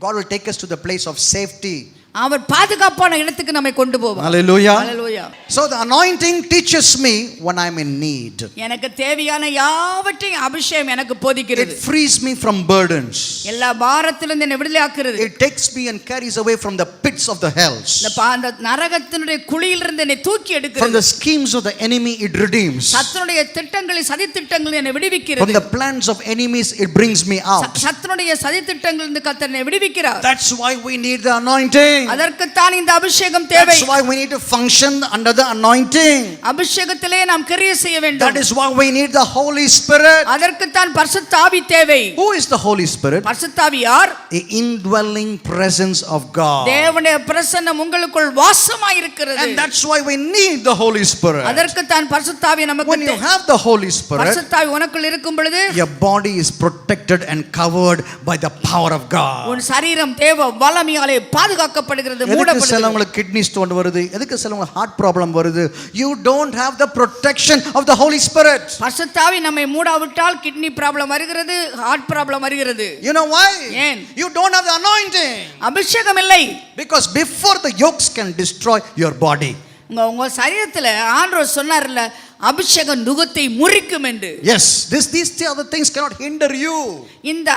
God will take us to the place of safety. அவர் பாதுகாப்பான இடத்துக்கு நம்மை கொண்டு போவார். Hallelujah. Hallelujah. So the anointing teaches me when I am in need. எனக்கு தேவையான யாவற்றையும் அபிஷேகம் எனக்கு போதிக்கிறது. It frees me from burdens. எல்லா பாரத்திலிருந்து என்னை விடுதலையாக்குறது. It takes me and carries away from the pits of the hells. இந்த நரகத்தினுடைய குழியிலிருந்து என்னை தூக்கி எடுக்கிறது. From the schemes of the enemy it redeems. சத்துருடைய திட்டங்களை சதி திட்டங்களை என்னை விடுவிக்கிறது. From the plans of enemies it brings me out. சத்துருடைய சதி திட்டங்களிலிருந்து கர்த்தர் என்னை விடுவிக்கிறார். That's why we need the anointing. அதற்கு தான் இந்த அபிஷேகம் தேவை. That's why we need to function under the anointing. அபிஷேகத்திலே நாம் கிரியை செய்ய வேண்டும். That is why we need the Holy Spirit. அதற்கு தான் பரிசுத்த ஆவி தேவை. Who is the Holy Spirit? பரிசுத்த ஆவி யார்? The indwelling presence of God. தேவனுடைய பிரசன்னம் உங்களுக்குள் வாசமாய் இருக்கிறது. And that's why we need the Holy Spirit. அதற்கு தான் பரிசுத்த ஆவி நமக்கு When you have the Holy Spirit, பரிசுத்த ஆவி உனக்குள் இருக்கும் பொழுது your body is protected and covered by the power of God. உன் சரீரம் தேவ வல்லமையாலே பாதுகாக்கப்படுகிறது, எதுக்கு மூடப்படுகிறது. சிலவங்களுக்கு கிட்னி ஸ்டோன் வருது? எதுக்கு சிலவங்களுக்கு ஹார்ட் ப்ராப்ளம் வருது? You don't have the protection of the Holy Spirit. பரிசுத்த ஆவி நம்மை மூடாவிட்டால் கிட்னி ப்ராப்ளம் வருகிறது, ஹார்ட் ப்ராப்ளம் வருகிறது. You know why? ஏன்? You don't have the anointing. அபிஷேகம் இல்லை. Because before the yokes can destroy your body. உங்க சரீரத்துல ஆண்டவர் சொன்னார்ல அபிஷேகம் நுகத்தை முறிக்கும் என்று. Yes, these other things cannot hinder you. இந்த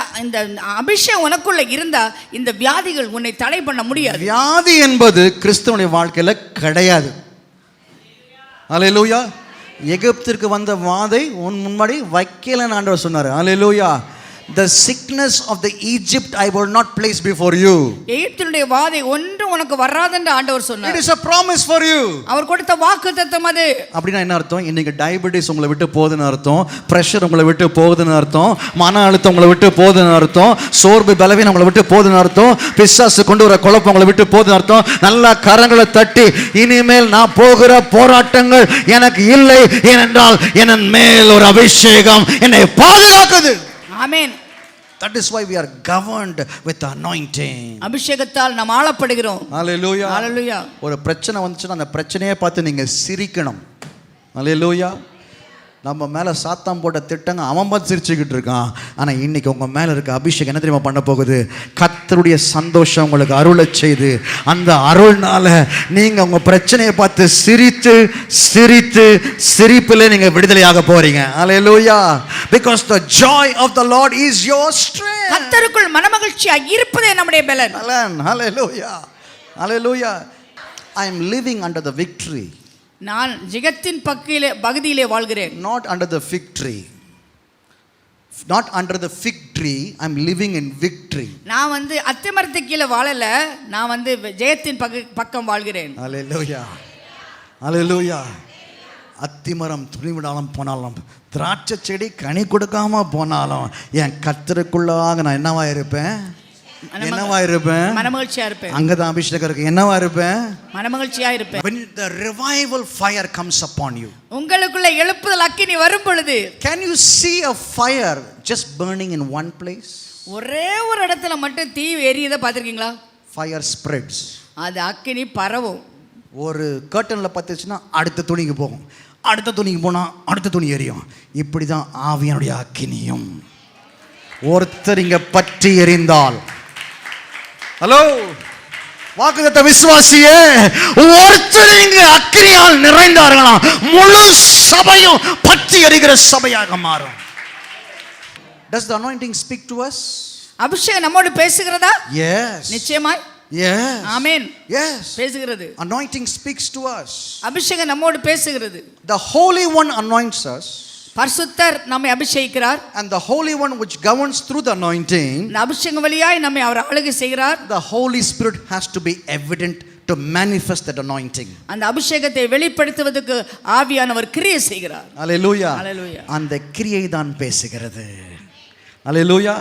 அபிஷேகம் உனக்குள்ள இருந்தா இந்த வியாதிகள் உன்னை தடை பண்ண முடியாது. வியாதி என்பது கிறிஸ்துவனுடைய வாழ்க்கையில கிடையாது. ஹல்லேலூயா. எகிப்திற்கு வந்த வாதை உன் முன்னாடி வைக்கலன்னு ஆண்டவர் சொன்னார். ஹல்லேலூயா. The sickness of the Egypt I will not place before you. எகிப்தினுடைய வாதை ஒன்று உனக்கு வராது என்று ஆண்டவர் சொன்னார். It is a promise for you. அவர் கொடுத்த வாக்குத்தத்தம் அது. அப்படினா என்ன அர்த்தம்? இன்னைக்கு டயபெட்டிஸ் உங்களை விட்டு போகுதுன்னு அர்த்தம், பிரஷர் உங்களை விட்டு போகுதுன்னு அர்த்தம், மன அழுத்தம் உங்களை விட்டு போகுதுன்னு அர்த்தம், சோர்வு பலவீனம் உங்களை விட்டு போகுதுன்னு அர்த்தம், பிசாசு கொண்டு வர குழப்பம் உங்களை விட்டு போகுதுன்னு அர்த்தம். நல்லா கரங்களை தட்டி இனிமேல் நான் போகிற போராட்டங்கள் எனக்கு இல்லை, ஏனென்றால் என் மேல் ஒரு அபிஷேகம் என்னை பாதுகாக்குது. ஆமென். That is why we are governed with the anointing. அபிஷேகத்தால் நாம் ஆளப்படுகிறோம். Hallelujah. Hallelujah. ஒரு பிரச்சனை வந்துச்சுன்னா அந்த பிரச்சனையை பார்த்து நீங்க சிரிக்கணும். Hallelujah. நம்ம மேலே சாத்தான் போட்ட திட்டங்க அவன் பார்த்து சிரிச்சுக்கிட்டு இருக்கான். ஆனால் இன்னைக்கு உங்கள் மேலே இருக்க அபிஷேகம் என்ன தெரியுமா பண்ண போகுது? கர்த்தருடைய சந்தோஷம் உங்களுக்கு அருளை செய்து அந்த அருள்னால நீங்கள் உங்கள் பிரச்சனையை பார்த்து சிரித்து சிரித்து சிரிப்பில் நீங்கள் விடுதலையாக போறீங்க. Hallelujah. Because the joy of the Lord is your strength. கர்த்தருக்குள் மனமகிழ்ச்சியாக இருப்பதே நம்முடைய பலன். Hallelujah. Hallelujah. I am living under the victory. நான் ஜெகத்தின் பகுதியிலே வாழ்கிறேன். Not under the fig tree. Not under the fig tree. I am living in victory. நான் அத்திமரத்துக்கு கீழே வாழல, நான் ஜெயத்தின் பக்கம் வாழ்கிறேன். Hallelujah. Hallelujah. அத்திமரம் துணிவிடாமல் போனாலும், திராட்சை செடி கனி கொடுக்காம போனாலும், என் கர்த்தருக்குள்ளாக நான் என்னவா இருப்பேன்? என்னவா இருப்பேன்? மனமகிழ்ச்சியா இருப்பேன். அங்கதான் அபிஷேகம் இருக்கு. என்னவா இருப்பேன்? மனமகிழ்ச்சியா இருப்பேன். When the revival fire comes upon you, உங்களுக்குள்ள எழுப்புதல் அக்கினி வரும் பொழுது, can you see a fire just burning in one place? ஒரே ஒரு இடத்துல மட்டும் தீ எரியுதை பார்த்திருக்கீங்களா? Fire spreads. அது அக்கினி பரவும். ஒரு கர்ட்டன்ல பத்துச்சுன்னா அடுத்த துணிக்கு போகும், அடுத்த துணிக்கு போனா அடுத்த துணி எரியும். இப்படிதான் ஆவியானுடைய அக்கினியும். ஒருத்தர் இங்க பற்றி எரிந்தால், ஹலோ வாக்குத்தத்த விசுவாசியே, ஒருத்தர் இங்க அக்கினியால் நிறைந்தார்களாம், முழு சபையும் பற்றி எரிகிற சபையாக மாறும். Does the anointing speak to us? அபிஷேகம் நம்மோடு பேசுகிறதா? Yes. நிச்சயமாய். Yes. ஆமென். Yes. பேசுகிறது. Anointing speaks to us. அபிஷேகம் நம்மோடு பேசுகிறது. The Holy One anoints us. பரிசுத்தர் நம்மை அபிஷேகிக்கிறார். And the Holy One which governs through the anointing, இந்த அபிஷேகம் வழியாய் நம்மை அவர் ஆளுகை செய்கிறார். the Holy Spirit has to be evident to manifest that anointing. அந்த அபிஷேகத்தை வெளிப்படுத்துவதற்கு ஆவியானவர் கிரியை செய்கிறார். Hallelujah. Hallelujah. அந்த கிரியை தான் பேசுகிறது. Hallelujah.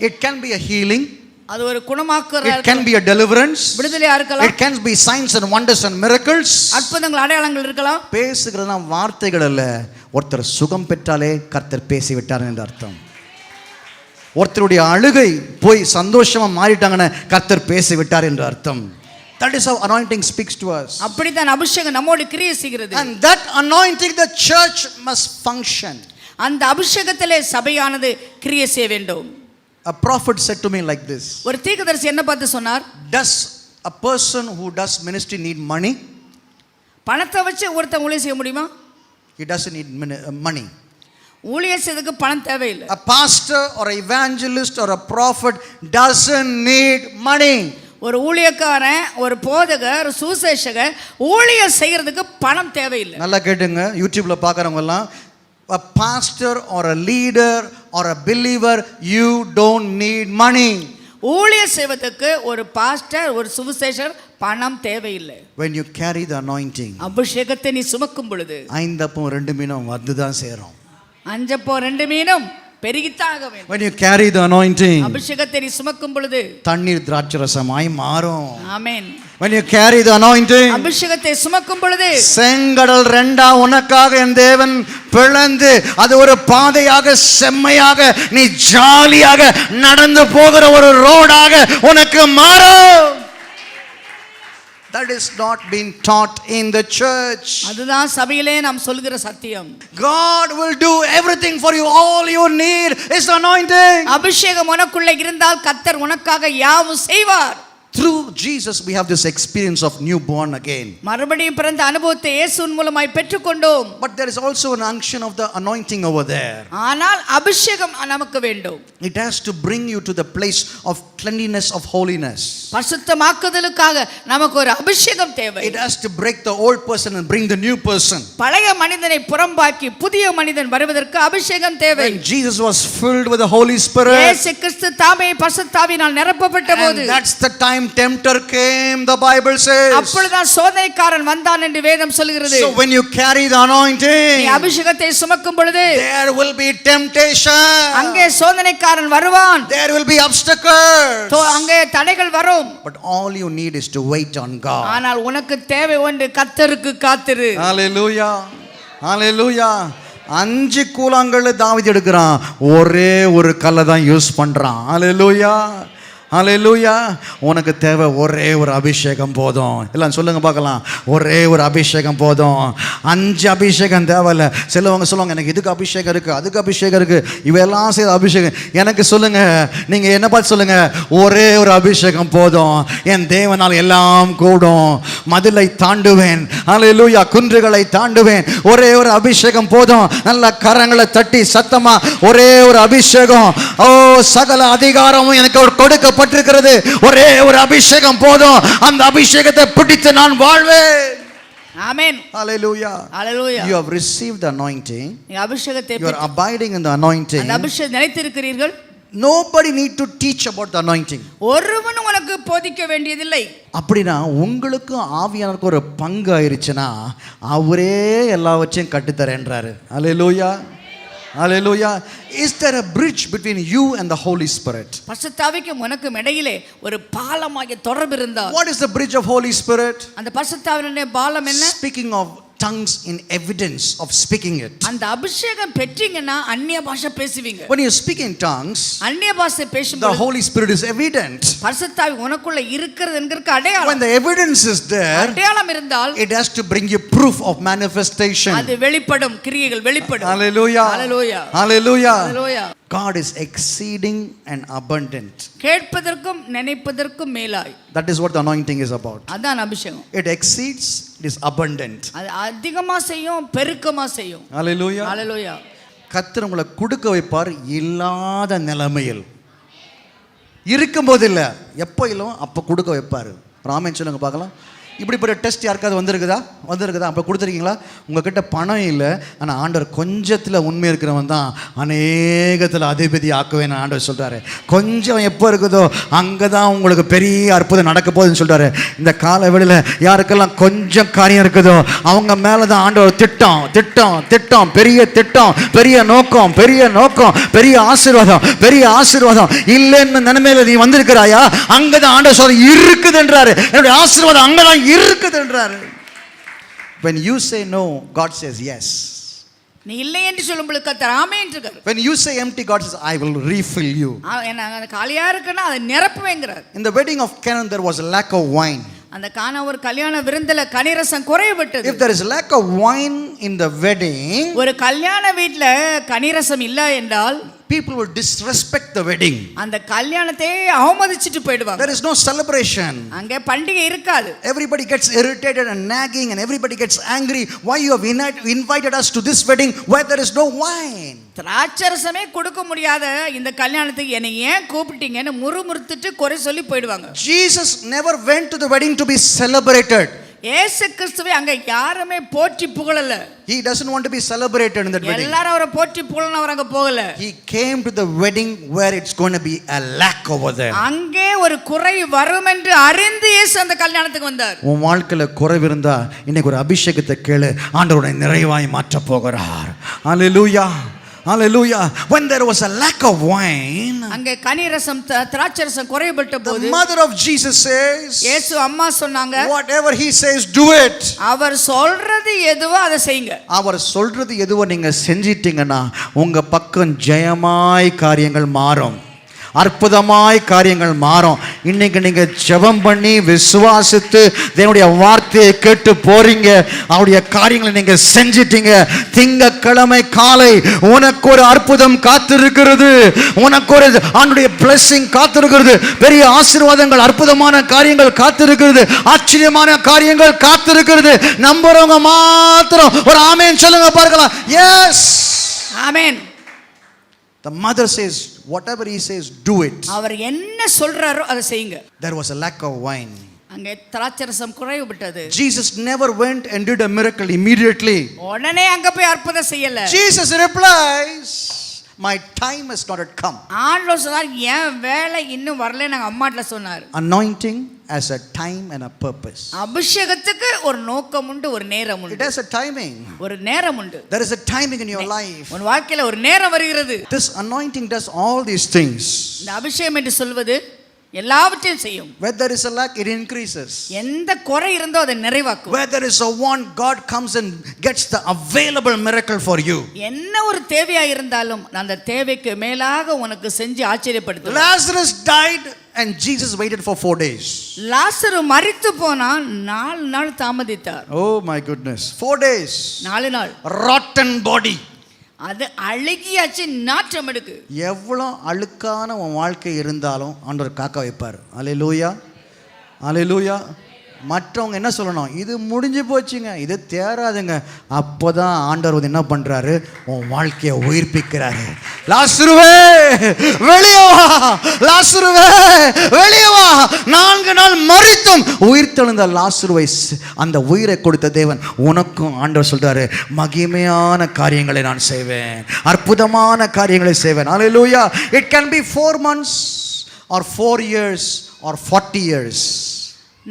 It can be a healing. அது ஒரு குணமாக்குறதா It can be a deliverance. விடுதலையா இருக்கலாம். It can be signs and wonders and miracles. அற்புதங்கள் அடையாளங்கள் இருக்கலாம். பேசுகிறதுனா வார்த்தைகள் அல்ல. ஒருத்தர் சுகம் பெற்றாலே கர்த்தர் பேசிவிட்டார் என்று அர்த்தம். ஒருத்தருடைய அழுகை போய் சந்தோஷமா மாறிட்டாங்கன்னு கர்த்தர் பேசிவிட்டார் என்று அர்த்தம். That is how anointing speaks to us. அப்படிதான் அபிஷேகம் நம்மோடு கிரியை செய்கிறது. And that anointing the church must function. அந்த அபிஷேகத்திலே சபையானது கிரியை செய்ய வேண்டும். A prophet said to me like this. ஒரு தீர்க்கதரிசி என்ன பார்த்து சொன்னார்? Does a person who does ministry need money? பணத்தை வச்சு ஒருத்தன் ஊழியம் செய்ய முடியுமா? He doesn't need money. ஊழியம் செய்யறதுக்கு பணம் தேவையில்லை. A pastor or an evangelist or a prophet doesn't need money. ஒரு ஊழியக்காரன், ஒரு போதகர், சுவிசேஷகர் ஊழியம் செய்யறதுக்கு பணம் தேவையில்லை. நல்லா கேட்டுங்க, யூடியூப்ல பார்க்கறவங்க எல்லாம், a pastor or a leader or a believer, you don't need money. ஊழியம் செய்வதற்கு ஒரு பாஸ்டர், ஒரு சுவிசேஷர் பணம் தேவையில்லை. When you carry the anointing, அபிஷேகத்தை நீ சுமக்கும் பொழுது 5 அப்பம் 2 மீனும் வந்துதான் சேரும். 5 அப்பம் 2 மீனும் பெருகித்தாக வேண்டும். When you carry the anointing, அபிஷேகத்தை நீ சுமக்கும் பொழுது தண்ணீர் திராட்சரசமாய் மாறும். ஆமென். When you carry the anointing, அபிஷேகத்தை சுமக்கும் பொழுது செங்கடல் 2 உனக்காக என் தேவன் பிளந்து அது ஒரு பாதையாக செம்மையாக நீ ஜாலியாக நடந்து போகிற ஒரு ரோடாக உனக்கு மாறும். That is not being taught in the church. அதுதான் சபையிலே நாம் சொல்கிற சத்தியம். God will do everything for you. All you need is anointing. அபிஷேகம் உனக்குள்ள இருந்தால் கர்த்தர் உனக்காக யாவும் செய்வார். Through Jesus we have this experience of new born again. மறுபடியும் பிறந்த அனுபவத்தை இயேசுவின் மூலமாய் பெற்றுக்கொண்டோம். But there is also an unction of the anointing over there. ஆனால் அபிஷேகம் நமக்கு வேண்டும். It has to bring you to the place of cleanliness, of holiness. பரிசுத்தமாக்குதலுக்காக நமக்கு ஒரு அபிஷேகம் தேவை. It has to break the old person and bring the new person. பழைய மனிதனை புறம்பாக்கி புதிய மனிதன் வருவதற்கு அபிஷேகம் தேவை. When Jesus was filled with the Holy Spirit, இயேசு கிறிஸ்து தாமே பரிசுத்தாவியினால் நிரப்பப்பட்டபோது, and that's the time tempter came, the Bible says. அப்பொழுதுதான் சோதனைக்காரன் வந்தான் என்று வேதம் சொல்கிறது. So when you carry the anointing, நீ அபிஷேகத்தை சுமக்கும் பொழுது there will be temptation. அங்கே சோதனைக்காரன் வருவான். There will be obstacles. அங்கே தடைகள் வரும். But all you need is to wait on God. ஆனால் உனக்கு தேவை ஒன்று, கர்த்தருக்கு காத்திரு. Hallelujah. Hallelujah. 5 கூழாங்கல்ல தாவீது எடுக்கிறான், ஒரே ஒரு கல்லை தான் யூஸ் பண்றான். Hallelujah. ஹல்லேலூயா. உனக்கு தேவை ஒரே ஒரு அபிஷேகம் போதும். எல்லாம் சொல்லுங்க பார்க்கலாம், ஒரே ஒரு அபிஷேகம் போதும். 5 அபிஷேகம் தேவையில்ல. சிலவங்க சொல்லுவாங்க, எனக்கு இதுக்கு அபிஷேகம் இருக்கு, அதுக்கு அபிஷேகம் இருக்கு, இவையெல்லாம் செய்த அபிஷேகம். எனக்கு சொல்லுங்க, நீங்க என்ன பார்த்து சொல்லுங்க, ஒரே ஒரு அபிஷேகம் போதும். என் தேவனால் எல்லாம் கூடும். மதிலை தாண்டுவேன், ஹல்லேலூயா, குன்றுகளை தாண்டுவேன். ஒரே ஒரு அபிஷேகம் போதும். நல்ல கரங்களை தட்டி சத்தமா, ஒரே ஒரு அபிஷேகம். ஓ, சகல அதிகாரமும் எனக்கு கொடுக்க பட்டிருக்கிறது, ஒரே ஒரு அபிஷேகம் போதும். அந்த அபிஷேகத்தை பிடித்து நான் வாழ்வேன். ஆமென். ஹalleluya. ஹalleluya. You have received the anointing. நீ அபிஷேகத்தை You are abiding in the anointing. அந்த அபிஷேகம் நிலைத்திருக்கிறீர்கள். Nobody need to teach about the anointing. ஒருவனும் உனக்கு போதிக்க வேண்டியதில்லை. அப்படினா உங்களுக்கு ஆவியானவருக்கு ஒரு பங்கு ஆயிருச்சுனா அவரே எல்லாவற்றையும் கட்டி தரேன்றாரு. ஹalleluya. Hallelujah. Is there a bridge between you and the Holy Spirit? பரிசுத்தாவிக்கும் உனக்கும் இடையிலே ஒரு பாலமாகிய தொடர்பு இருந்தால், What is the bridge of Holy Spirit? அந்த பரிசுத்தாவினுடைய பாலம் என்ன? Speaking of tongues in evidence of speaking it. அந்த அபிஷேகம் பெற்றீங்கன்னா அந்நிய பாஷை பேசுவீங்க. When you speak in tongues, அந்நிய பாஷை the பேசும்போது Holy Spirit is evident. பரிசுத்தாவி உனக்குள்ள இருக்கிறது என்கிற அடையாளம். When the evidence is there, அடையாளம் இருந்தால் it has to bring you proof of manifestation. அது வெளிப்படும், கிரியைகள் வெளிப்படும். Hallelujah. Hallelujah. Hallelujah. Hallelujah. God is exceeding and abundant. கேட்பதற்கும் நினைப்பதற்கும் மேலாய். That is what the anointing is about. அதான் அபிஷேகம். It exceeds, it is abundant. அது அதிகமா செய்யும், பெருக்கமா செய்யும். Hallelujah. Hallelujah. கர்த்தர் உங்களை கொடுக்க வைப்பார் இல்லாத நிலைமையில். இருக்கும்போது இல்லை, எப்போ இல்லோ அப்போ கொடுக்க வைப்பார். ராமன் சொல்லுங்க பார்க்கலாம். இப்படிப்பட்ட டெஸ்ட் யாருக்காவது வந்திருக்குதா? அப்போ கொடுத்துருக்கீங்களா? உங்ககிட்ட பணம் இல்லை, ஆனால் ஆண்டவர் கொஞ்சத்தில் உண்மை இருக்கிறவன் தான் அநேகத்தில் அதிபதி ஆக்குவேன் ஆண்டவர் சொல்கிறாரு. கொஞ்சம் எப்போ இருக்குதோ அங்கே தான் உங்களுக்கு பெரிய அற்புதம் நடக்க போகுதுன்னு சொல்கிறாரு. இந்த கால வேளையில் யாருக்கெல்லாம் கொஞ்சம் காரியம் இருக்குதோ அவங்க மேலே தான் ஆண்டவர் திட்டம் திட்டம் திட்டம் பெரிய திட்டம், பெரிய நோக்கம், பெரிய ஆசீர்வாதம் இல்லைன்னு நினைமையில நீ வந்திருக்கிறாயா? அங்கே தான் ஆண்டவர் சொல்ற இருக்குதுன்றாரு. என்னுடைய ஆசீர்வாதம் அங்கே தான் இருக்குதுன்றாரு. When you say no, God says yes. நீ இல்லை என்று சொல்லும்போது கர்த்தர் ஆமென் என்றார். When you say empty, God says I will refill you. நான் காலியா இருக்குன்னா அதை நிரப்புவேங்கிறார். In the wedding of Canaan there was a lack of wine. அந்த கானா ஒரு கல்யாண விருந்துல கனிரசம் குறைவுபட்டது. If there is lack of wine in the wedding, ஒரு கல்யாண வீட்ல கனிரசம் இல்ல என்றால் people will disrespect the wedding. அந்த கல்யாணத்தை அவமதிச்சிட்டு போய்டுவாங்க. There is no celebration. அங்க பண்டிகை இருக்காது. Everybody gets irritated and nagging and everybody gets angry. Why you have invited us to this wedding where there is no wine? திராட்சரசமே கொடுக்க முடியாத இந்த கல்யாணத்துக்கு என்னை ஏன் கூப்பிட்டீங்கன்னு முறுமுறுத்துட்டு குறை சொல்லி போய்டுவாங்க. Jesus never went to the wedding to be celebrated. இயேசு கிறிஸ்துவை அங்க யாருமே போற்றி புகழல. He doesn't want to be celebrated in that wedding. எல்லாரும் அவரை போற்றி புகழன அவர் அங்க போகல. He came to the wedding where it's going to be a lack over there. அங்கே ஒரு குறை வரும் என்று அறிந்து இயேசு அந்த கல்யாணத்துக்கு வந்தார். உன் வாழ்க்கையில குறைவு இருந்தா இன்னைக்கு ஒரு அபிஷேகத்தை கேளு, ஆண்டவருடைய நிறைவாய் மாற்ற போகிறார். Hallelujah. Hallelujah. When there was a lack of wine, அங்கே கனிரசம் திராட்சரசம் குறைபட்ட போது the mother of Jesus says, இயேசு அம்மா சொன்னாங்க, whatever he says do it. அவர் சொல்றது எதுவோ அதை செய்யுங்க. அவர் சொல்றது எதுவோ நீங்க செஞ்சிட்டீங்கன்னா உங்க பக்கம் ஜெயமாய் காரியங்கள் மாறும், அற்புதமாய் காரியங்கள் மாறும். இன்னைக்கு நீங்க ஜெபம் பண்ணி விசுவாசித்து தேவனுடைய வார்த்தையை கேட்டு போறீங்க, அவருடைய காரியங்களை நீங்க செஞ்சிட்டீங்க. திங்கட்கிழமை காலை உனக்கு ஒரு அற்புதம் காத்திருக்கிறது, உனக்கு ஒரு ஆண்டவருடைய blessing காத்திருக்கிறது, பெரிய ஆசீர்வாதங்கள் அற்புதமான காரியங்கள் காத்திருக்கிறது, ஆச்சரியமான காரியங்கள் காத்திருக்கிறது. நம்புறவங்க மாத்திரம் ஒரு ஆமென் சொல்லுங்க பார்க்கலாம். எஸ், ஆமென். The mother says, whatever he says, do it. அவர் என்ன சொல்றாரோ அதை செய்யுங்க. There was a lack of wine. அங்கே திராட்சரசம் குறைவுபட்டது. Jesus never went and did a miracle immediately. உடனே அங்க போய் அற்புதம் செய்யல. Jesus replies, my time has not yet come. ஆண்டவர் சொன்னார், என் வேலை இன்னும் வரல. நாங்க அம்மாட்ல சொன்னார். Anointing has a time and a purpose. அபிஷேகத்துக்கு ஒரு நோக்கம் உண்டு, ஒரு நேரம் உண்டு. It has a timing. ஒரு நேரம் உண்டு. There is a timing in your life. உன் வாழ்க்கையில ஒரு நேரம் வருகிறது. This anointing does all these things. இந்த அபிஷேகம் என்று சொல்வது எல்லாவற்றையும் செய்யும். Where there is a lack, it increases. எந்த குறை இருந்தோ அதை நிறைவாக்கும். Where there is a want, God comes and gets the available miracle for you. என்ன ஒரு தேவையா இருந்தாலும் அந்த தேவைக்கு மேலாக உனக்கு செஞ்சு ஆச்சரியப்படுத்துவார். Lazarus died and Jesus waited for 4 days. லாசரு மரித்து போனான், 4 நாள் தாமதித்தார். Oh my goodness, 4 days. 4 நாள். Rotten body. அது அழுகியாச்சு, நாற்றம் எடுக்கு. எவ்வளோ அழுக்கான உன் வாழ்க்கை இருந்தாலும் ஆண்டவர் காக்க வைப்பார். அல்லேலூயா, அல்லேலூயா. மற்றவங்க என்ன சொல்லணும், இது முடிஞ்சு போச்சுங்க, இது தேராதுங்க. அப்போதான் ஆண்டவர் வந்து என்ன பண்றாரு, உன் வாழ்க்கையை உயிர்ப்பிக்கிறாரு. லாசருவே வெளியே வா, லாசருவே வெளியே வா. 4 நாள் மரித்தும் உயிர்த்தெழுந்த லாசருவை அந்த உயிரை கொடுத்த தேவன் உனக்கும் ஆண்டவர் சொல்றாரு, மகிமையான காரியங்களை நான் செய்வேன், அற்புதமான காரியங்களை செய்வேன். அல்லேலூயா. It can be 4 months or 4 years or 40 years.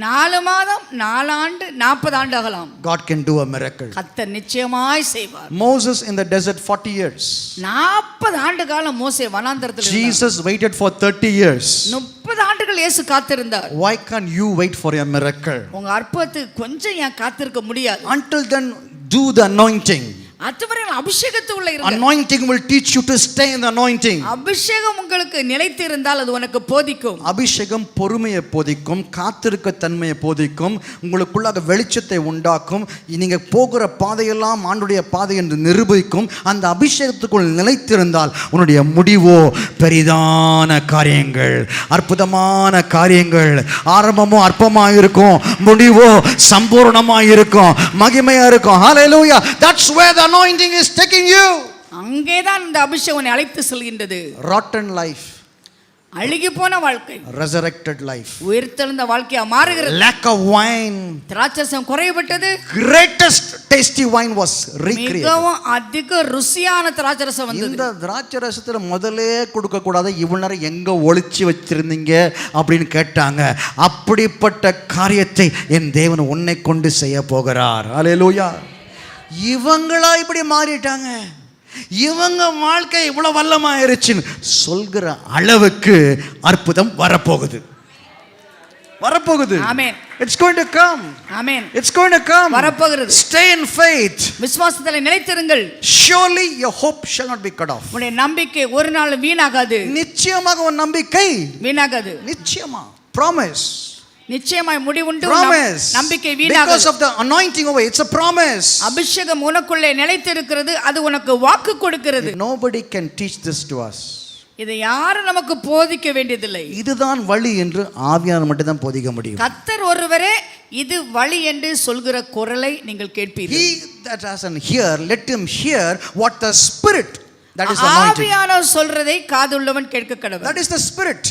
4 மாதம் 4 ஆண்டு 40 ஆண்டு ஆகலாம். God can do a miracle. கர்த்தர் நிச்சயமாய் செய்வார். Moses in the desert 40 years. 40 ஆண்டு காலம் மோசே வனாந்தரத்தில் இருந்தார். Jesus waited for 30 years. 30 ஆண்டுகள் இயேசு காத்திருந்தார். Why can't you wait for a miracle? உங்க அற்புதத்துக்கு கொஞ்சம் ஏன் காத்திருக்க முடியாது? Until then, do the anointing. அதுவரை அபிஷேகத்துக்குள்ள இருங்க. Anointing will teach you to stay in the anointing. அபிஷேகம் உங்களுக்கு நிலைத்து இருந்தால் அது உனக்கு போதிக்கும். அபிஷேகம் பொறுமையை போதிக்கும், காத்திருக்க தன்மையை போதிக்கும், உங்களுக்குள்ளாக வெளிச்சத்தை உண்டாக்கும். நீங்க போகிற பாதையெல்லாம் ஆண்டுடைய பாதை என்று நிரூபிக்கும். அந்த அபிஷேகத்துக்குள் நிலைத்திருந்தால் உன்னுடைய முடிவோ பெரிதான காரியங்கள், அற்புதமான காரியங்கள். ஆரம்பமும் அற்பமாக இருக்கும், முடிவோ சம்பூர்ணமாக இருக்கும், மகிமையா இருக்கும். Hallelujah. That's where the anointing is taking you. அங்கேதான் இந்த அபிஷேகம் உன்னை அழைத்து செல்கின்றது. Rotten life, அழுகி போன வாழ்க்கை resurrected life, உயிர்த்தெழுந்த வாழ்க்கையா மாறுகிறது. lack of wine, திராட்சரசம் குறைபட்டது. greatest tasty wine was recreated. மிகவும் அதிக ருசியான திராட்சரசம் வந்தது. இந்த திராட்சரசத்துல முதல்ல கொடுக்க கூடாது, இவ்வளவு எங்க ஒளிச்சு வச்சிருந்தீங்க அப்படின்னு கேட்டாங்க. அப்படிப்பட்ட காரியத்தை என் தேவன் உன்னை கொண்டு செய்ய போகிறார். ஹல்லேலூயா. இவங்களா இப்படி மாறிட்டாங்க, இவங்க வாழ்க்கை இவ்வளவு வல்லமாயிருச்சுன்னு சொல்கிற அளவுக்கு அற்புதம் வரப்போகுது. ஆமென். It's going to come. Amen. It's going to come. வரப்போகிறது. Stay in faith. விசுவாசத்தில் நிலைத்திருங்கள். Surely your hope shall not be cut off. உன்னுடைய நம்பிக்கை ஒரு நாள் வீணாகாது. நிச்சயமாக உன் நம்பிக்கை வீணாகாது. நிச்சயமா. Promise. நிச்சயமாய் முடிவுண்டு. Promise. நம்பிக்கை வீணாகாது. Because of the anointing over, it's a promise. அபிஷேகம் உனக்குள்ளே நிலைத்திருக்கிறது, அது உனக்கு வாக்கு கொடுக்கிறது. Nobody can teach this to us. இதை யாரும் நமக்கு போதிக்க வேண்டியதில்லை. இதுதான் வழி என்று ஆவியானவர் மட்டும் தான் போதிக்க முடியும். கர்த்தர் ஒருவரே இது வழி என்று சொல்கிற குரலை நீங்கள் கேட்பீர்கள். He that has an ear, let him hear what the Spirit, that is the anointing. ஆவியானவர் சொல்றதை காதுள்ளவன் கேட்க கடவன். That is the Spirit.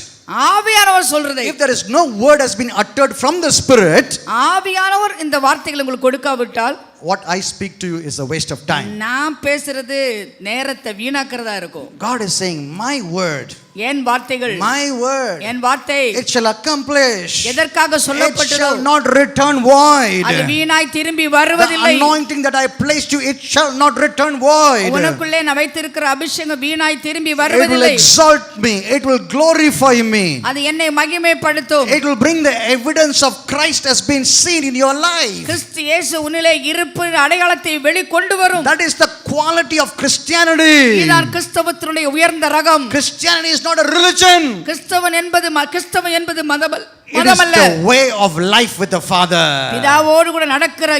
ஆவியானவர் சொல்றதை. If there is no word has been uttered from the Spirit, ஆவியானவர் இந்த வார்த்தைகளை உங்களுக்கு கொடுக்காவிட்டால், what I speak to you is a waste of time. நான் பேசுறது நேரத்தை வீணாக்குறதா இருக்கும். God is saying, my word, என் வார்த்தைகள், my word, என் வார்த்தை it shall accomplish. எதற்காக It சொல்லப்பட்டதோ shall not return void. அது வீணாய் திரும்பி The வருவதில்லை. anointing that I placed you, it shall not return void. உனக்குள்ளே நான் வைத்திருக்கிற அபிஷேகம் வீணாய் திரும்பி It will வருவதில்லை. exalt me. It will glorify me. அது என்னை மகிமைப்படுத்தும். It will bring the evidence of Christ has been seen in your life. கிறிஸ்து இயேசு உன்னிலே இருப்பு அடையாளத்தை வெளிக்கொண்டு வரும். That is the quality of Christianity. இதுதான் கிறிஸ்தவத்தினுடைய உயர்ந்த ரகம். Christianity is not a religion. கிறிஸ்தவன் என்பது மதமல்ல. It is the way of life with the Father. பிதாவோடு கூட நடக்கிற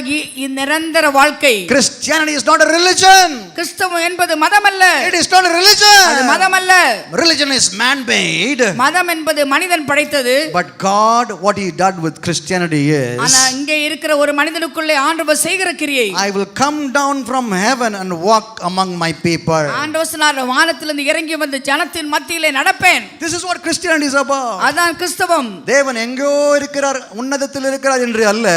நிரந்தர வாழ்க்கை. Christianity is not a religion. கிறிஸ்தவம் என்பது மதமல்ல. It is not a religion. அது மதமல்ல. Religion is man made. மதம் என்பது மனிதன் படைத்தது. But God, what he did with Christianity is, ஆனா இங்கே இருக்கிற ஒரு மனிதனுக்குள்ளே ஆண்டவர் செய்கிற கிரியை, I will come down from heaven and walk among my people. ஆண்டவர் சொன்னார், வானத்திலிருந்து இறங்கி வந்து ஜனத்தின் மத்தியிலே நடப்பேன். This is what Christianity is about. அதான் கிறிஸ்தவம். தேவன் எங்கோ இருக்கிறார், உன்னதத்தில் இருக்கிறார் என்று அல்ல,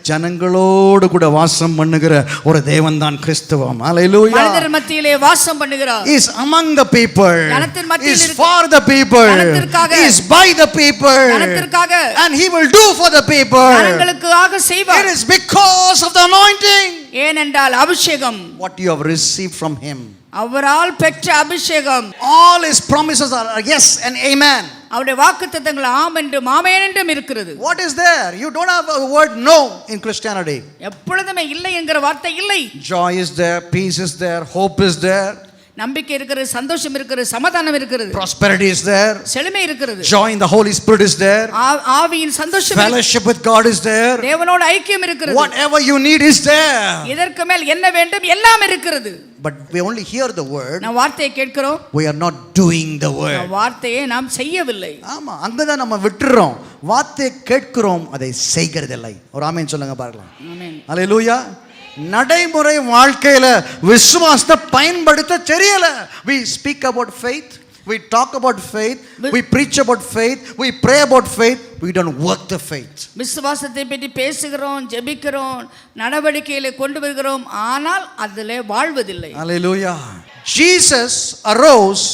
ஜனங்களோடு கூட வாசம் பண்ணுகிற ஒரு தேவன் தான் கிறிஸ்தவம். ஹல்லேலூயா. மனிதர் மத்தியிலே வாசம் பண்ணுகிறார். He is among the people. ஜனத்தின் He மத்தியில் is for the people. ஜனத்திற்காக. He is by the people. ஜனத்திற்காக. And he will do for the people. ஜனங்களுக்காக செய்வார். It is because of the anointing. ஏனென்றால் அபிஷேகம், What you have received from him. அவரால் பெற்ற அபிஷேகம். All his promises are yes and amen. அவருடைய வாக்குத்தத்தங்கள் ஆம் என்றும் ஆமென் என்றும் இருக்கிறது. What is there? You don't have a word no in Christianity. எப்பொழுதுமே இல்லை என்கிற வார்த்தை இல்லை. Joy is there, peace is there, hope is there, நம்பிக்கை இருக்கிறது, சந்தோஷம் இருக்கிறது, சமாதானம் இருக்கிறது, prosperity is there, செழுமை இருக்கிறது, joy in the Holy Spirit is there, ஆவியின் சந்தோஷம், fellowship with God is there, தேவனோடு ஐக்கியம் இருக்கிறது. whatever you need is there. இதற்கு மேல் என்ன வேண்டும் எல்லாம் இருக்கிறது. But we only hear the word. நாம் வார்த்தையை கேட்கிறோம், We are not doing the word. வார்த்தையை நாம் செய்யவில்லை. ஆமா, அங்கதான் நம்ம விட்டுறோம். வார்த்தையை கேட்கிறோம், அதை செய்கிறதில்லை. ஒரு ஆமென் சொல்லுங்க பார்க்கலாம். ஆமென். ஹல்லேலூயா. நடைமுறை வாழ்க்கையில விசுவாசத்தை பயன்படுத்த தெரியல. We speak about faith, we talk about faith, we preach about faith, we pray about faith, we don't work the faith. விசுவாசத்தை பற்றி பேசுகிறோம், ஜெபிக்கிறோம், நடவடிக்கையில கொண்டு வருகிறோம், ஆனால் அதிலே வாழ்வதில்லை. Hallelujah. Jesus arose,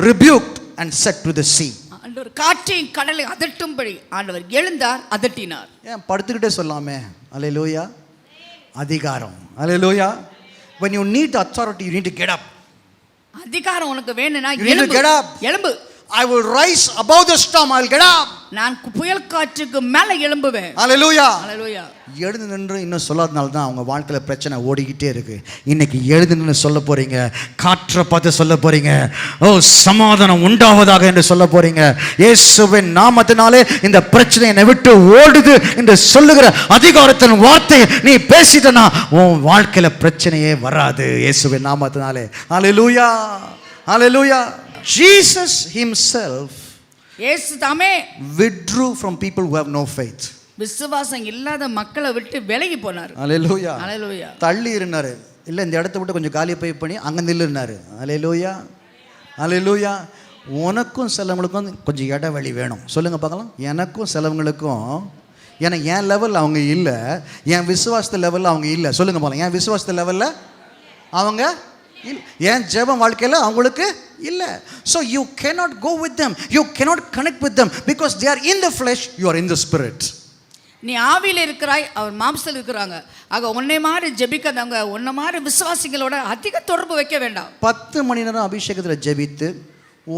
rebuked and said to the sea. ஆண்டவர் காற்றையும் கடலை அதட்டும்படி ஆண்டவர் எழுந்தார், அதட்டினார். ஏன் படுத்துக்கிட்டே சொல்லாமே? அல்லேலூயா. அதிகாரம். அல்லேலூயா. when you need authority you need to get up. அதிகாரம் உனக்கு வேணும்னா You need to எழும்பு, get up. எழும்பு. I will rise above the storm. I will get up. நான் புயல் காற்றுக்கு மேல எழும்புவேன். Hallelujah. ஹalleluya. எழுந்து நின்று இன்னும் சொல்லாதனால தான் அவங்க வாழ்க்கையில பிரச்சனை ஓடிக்கிட்டே இருக்கு. இன்னைக்கு எழுந்து நின்று சொல்ல போறீங்க, காற்றை பார்த்து சொல்ல போறீங்க, ஓ சமாதானம் உண்டாவதாக என்று சொல்ல போறீங்க. இயேசுவின் நாமத்தினாலே இந்த பிரச்சனை என்னை விட்டு ஓடுது என்று சொல்லுகிற அதிகாரத்தின் வார்த்தை நீ பேசிட்டனா உன் வாழ்க்கையில பிரச்சனையே வராது. இயேசுவின் நாமத்தினாலே. ஹalleluya. Hallelujah. Jesus himself இயேசு தாமே withdrew from people who have no faith. விசுவாசம் இல்லாத மக்களை விட்டு விலகி போனார். Hallelujah. ஹalleluya. தள்ளி இருந்தாரு. இல்ல இந்த இடத்தை விட்டு கொஞ்சம் காலியை போய் பண்ணி அங்க நில்லுனாரு. Hallelujah. Hallelujah. உனக்கும் சிலவங்களுக்கும் கொஞ்சம் இடைவெளி வேணும். சொல்லுங்க பார்க்கலாம். எனக்கும் சிலவங்களுக்கும், ஏன்னா என் லெவல் அவங்க இல்லை, என் விசுவாசத்து லெவலில் அவங்க இல்லை. சொல்லுங்க பார்க்கலாம். என் விசுவாசத்து லெவலில் அவங்க என் ஜெபம் வாழ்க்கையில் அவங்களுக்கு இல்லை. So you cannot go with them, you cannot connect with them because they are in the flesh, you are in the spirit. நீ ஆவியில் இருக்கிறாய், அவர் மாம்சத்தில் இருக்கிறாங்க. ஆக உன்னை மாதிரி ஜெபிக்கிறவங்க, உன்னை மாதிரி விசுவாசிகளோட அதிக தொடர்பு வைக்க வேண்டாம். 10 மணி நேரம் அபிஷேகத்தில் ஜெபித்து